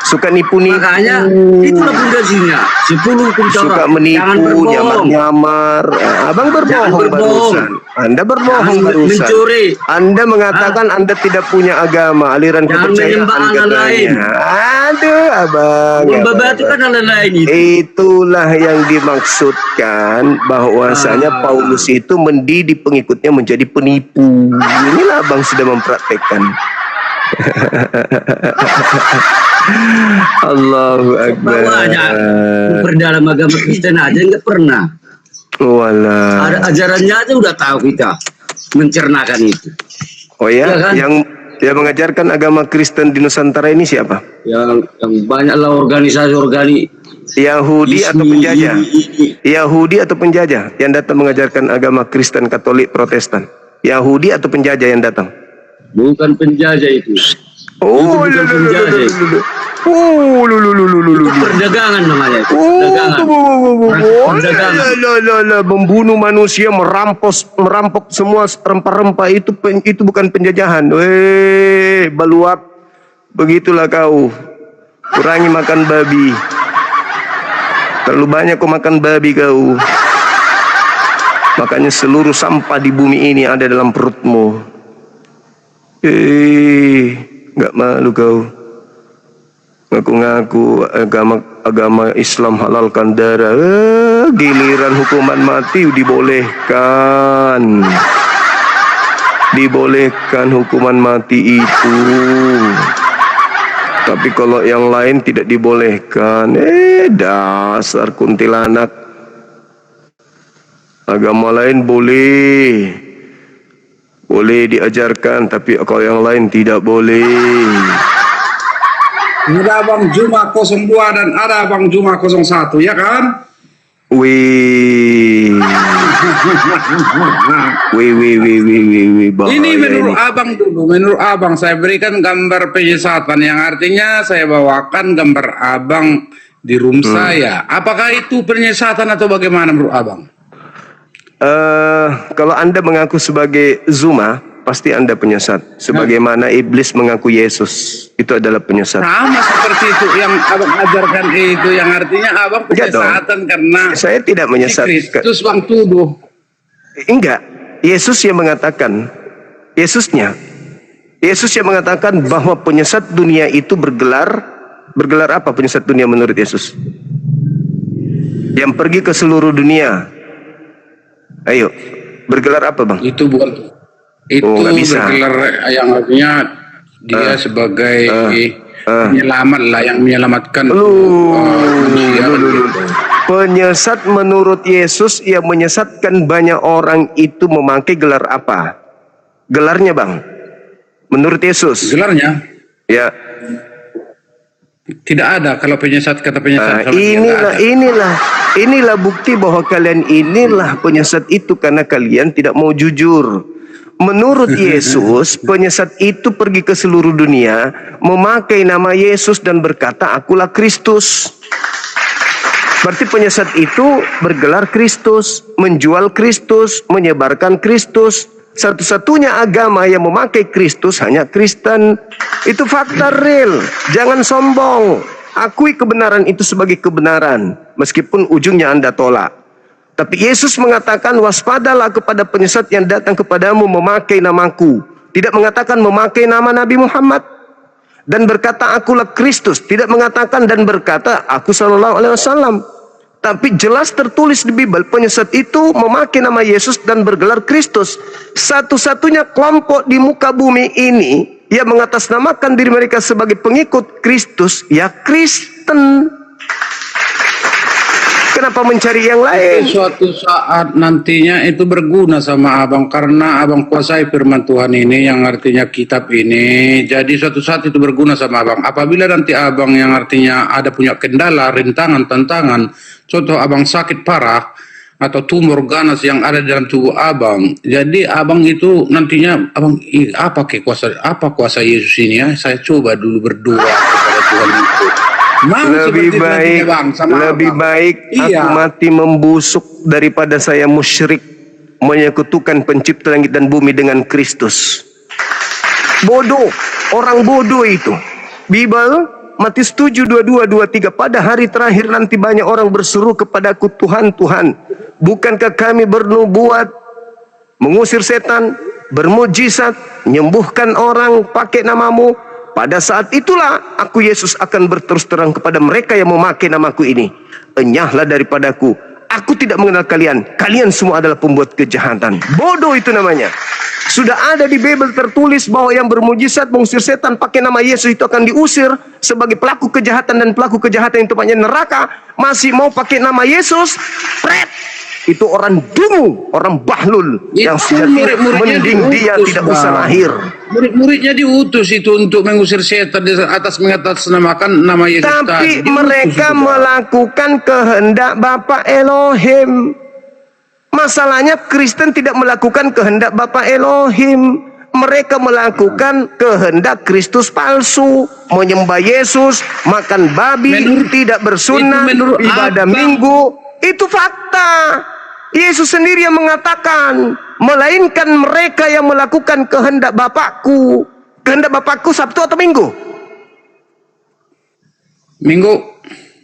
Suka nipu-nipu. Makanya itulah pondasinya. 10 hukum Taurat. Suka menipu, Jangan berbohong. nyamar-nyamar. Abang Jangan berbohong berbohong. barusan. Anda berbohong Jangan barusan. mencuri. Anda mengatakan Anda tidak punya agama, aliran Jangan kepercayaan menyembah Allah lain. katanya. Aduh, abang. Membabah itu kan hal lain itu. Itulah yang dimaksudkan bahwasanya Paulus itu mendidik pengikutnya menjadi penipu. Inilah abang sudah mempraktekkan. Allahu Akbar. Bawanya berdalam agama Kristen aja nggak pernah. Walah. Ada ajarannya aja udah tahu kita mencernakan itu. Oh ya, Iya kan? yang mengajarkan agama Kristen di Nusantara ini siapa? Yang banyaklah organisasi Yahudi atau penjajah? Yahudi atau penjajah yang datang mengajarkan agama Kristen, Katolik, Protestan? Yahudi atau penjajah yang datang? Bukan penjajah itu. Oh, Itu bukan penjajah itu. Perdagangan namanya itu. Perdagangan. Membunuh manusia, merampok semua rempah-rempah itu bukan penjajahan. Weh, baluak. Begitulah kau. Kurangi makan babi. Terlalu banyak kau makan babi kau. Makanya seluruh sampah di bumi ini ada dalam perutmu. Nggak malu kau. Ngaku-ngaku agama Islam halalkan darah. Giliran hukuman mati dibolehkan. Dibolehkan hukuman mati itu. Tapi kalau yang lain tidak dibolehkan. Dasar kuntilanak. Agama lain boleh. Boleh diajarkan, tapi kalau yang lain tidak boleh. Ada Abang Juma 02 dan ada Abang Juma 01, ya kan? Wih. Ini menurut Abang dulu, menurut Abang saya berikan gambar penyesatan yang artinya saya bawakan gambar Abang di room saya. Apakah itu penyesatan atau bagaimana menurut Abang? Kalau Anda mengaku sebagai Zuma, pasti Anda penyesat. Sebagaimana iblis mengaku Yesus, itu adalah penyesat. Sama seperti itu yang Abang ajarkan itu, yang artinya Abang penyesatan karena saya tidak menyesat. Kristus Bang tuduh. Enggak, Yesus yang mengatakan, Yesus yang mengatakan bahwa penyesat dunia itu bergelar apa penyesat dunia menurut Yesus? Yang pergi ke seluruh dunia. Ayo, bergelar apa Bang? Itu bukan itu nggak bisa. bergelar yang artinya dia sebagai penyelamat lah, yang menyelamatkan manusia. Penyesat menurut Yesus yang menyesatkan banyak orang itu memakai gelar apa? Gelarnya Bang, menurut Yesus. Gelarnya? Ya. Tidak ada kalau penyesat kata penyesat. Inilah bukti bahwa kalian inilah penyesat itu karena kalian tidak mau jujur. Menurut Yesus, penyesat itu pergi ke seluruh dunia, memakai nama Yesus dan berkata, "Akulah Kristus." Berarti penyesat itu bergelar Kristus, menjual Kristus, menyebarkan Kristus. Satu-satunya agama yang memakai Kristus hanya Kristen. Itu fakta real. Jangan sombong. Akui kebenaran itu sebagai kebenaran, meskipun ujungnya Anda tolak. Tapi Yesus mengatakan, waspadalah kepada penyesat yang datang kepadamu memakai namaku. Tidak mengatakan memakai nama Nabi Muhammad. Dan berkata, akulah Kristus. Tidak mengatakan dan berkata, aku sallallahu alaihi wasallam. Tapi jelas tertulis di Bible, penyesat itu memakai nama Yesus dan bergelar Kristus. Satu-satunya kelompok di muka bumi ini yang mengatasnamakan diri mereka sebagai pengikut Kristus, ya Kristen. Kenapa mencari yang lain? Suatu saat nantinya itu berguna sama abang, karena abang kuasai firman Tuhan ini yang artinya kitab ini. Jadi suatu saat itu berguna sama abang. Apabila nanti abang yang artinya ada punya kendala, rintangan, tantangan, contoh abang sakit parah atau tumor ganas yang ada dalam tubuh abang, jadi abang itu nantinya abang, apa kuasa Yesus ini ya? Saya coba dulu berdoa kepada Tuhan itu. Lebih baik aku mati membusuk daripada saya musyrik menyekutukan pencipta langit dan bumi dengan Kristus. Bodoh, orang bodoh itu. Bible Matius 7:22-23, pada hari terakhir nanti banyak orang berseru kepadaku, Tuhan, Tuhan, bukankah kami bernubuat, mengusir setan, bermujizat, menyembuhkan orang pakai namamu? Pada saat itulah aku Yesus akan berterus terang kepada mereka yang memakai namaku ini, enyahlah daripadaku, aku tidak mengenal kalian, kalian semua adalah pembuat kejahatan. Bodoh itu namanya. Sudah ada di Bible tertulis bahwa yang bermujizat, mengusir setan pakai nama Yesus itu akan diusir sebagai pelaku kejahatan, dan pelaku kejahatan yang tempatnya neraka. Masih mau pakai nama Yesus? Pret! Itu orang dungu, orang bahlul yang sejatinya mending dia tidak usah lahir. Murid-muridnya diutus itu untuk mengusir setan mengatasnamakan nama Yesus. Tapi mereka melakukan kehendak Bapa Elohim. Masalahnya Kristen tidak melakukan kehendak Bapa Elohim. Mereka melakukan kehendak Kristus palsu, menyembah Yesus, makan babi, tidak bersunat, ibadah minggu. Itu fakta. Yesus sendiri yang mengatakan, melainkan mereka yang melakukan kehendak Bapakku. Kehendak Bapakku Sabtu atau Minggu? Minggu.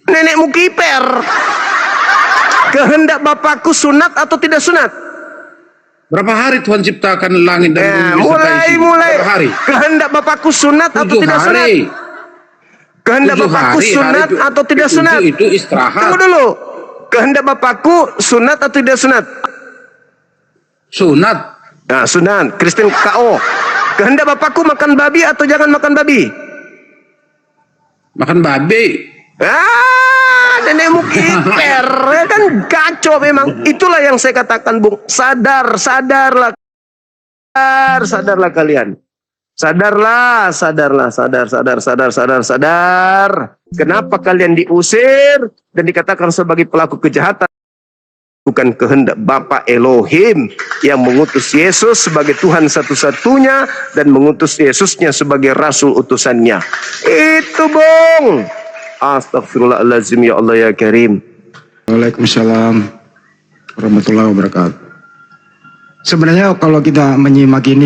Nenekmu kiper. Kehendak Bapakku sunat atau tidak sunat? Berapa hari Tuhan ciptakan langit dan bumi? Mulai. Hari. Kehendak Bapakku sunat atau tidak sunat? Kehendak Bapakku sunat atau tidak sunat? Itu istirahat. Tunggu dulu. Kehendak Bapakku sunat atau tidak sunat? Sunat. Nah, sunat. Kristen KO. Kehendak Bapakku makan babi atau jangan makan babi? Makan babi. Nenekmu kiper. Kan kacau memang. Itulah yang saya katakan, Bung. Sadarlah kalian. Sadar. Kenapa kalian diusir dan dikatakan sebagai pelaku kejahatan? Bukan kehendak Bapa Elohim yang mengutus Yesus sebagai Tuhan satu-satunya dan mengutus Yesusnya sebagai Rasul utusannya. Itu, Bung. Astagfirullahaladzim, ya Allah ya Karim. Waalaikumsalam warahmatullahi wabarakatuh. Sebenarnya kalau kita menyimak ini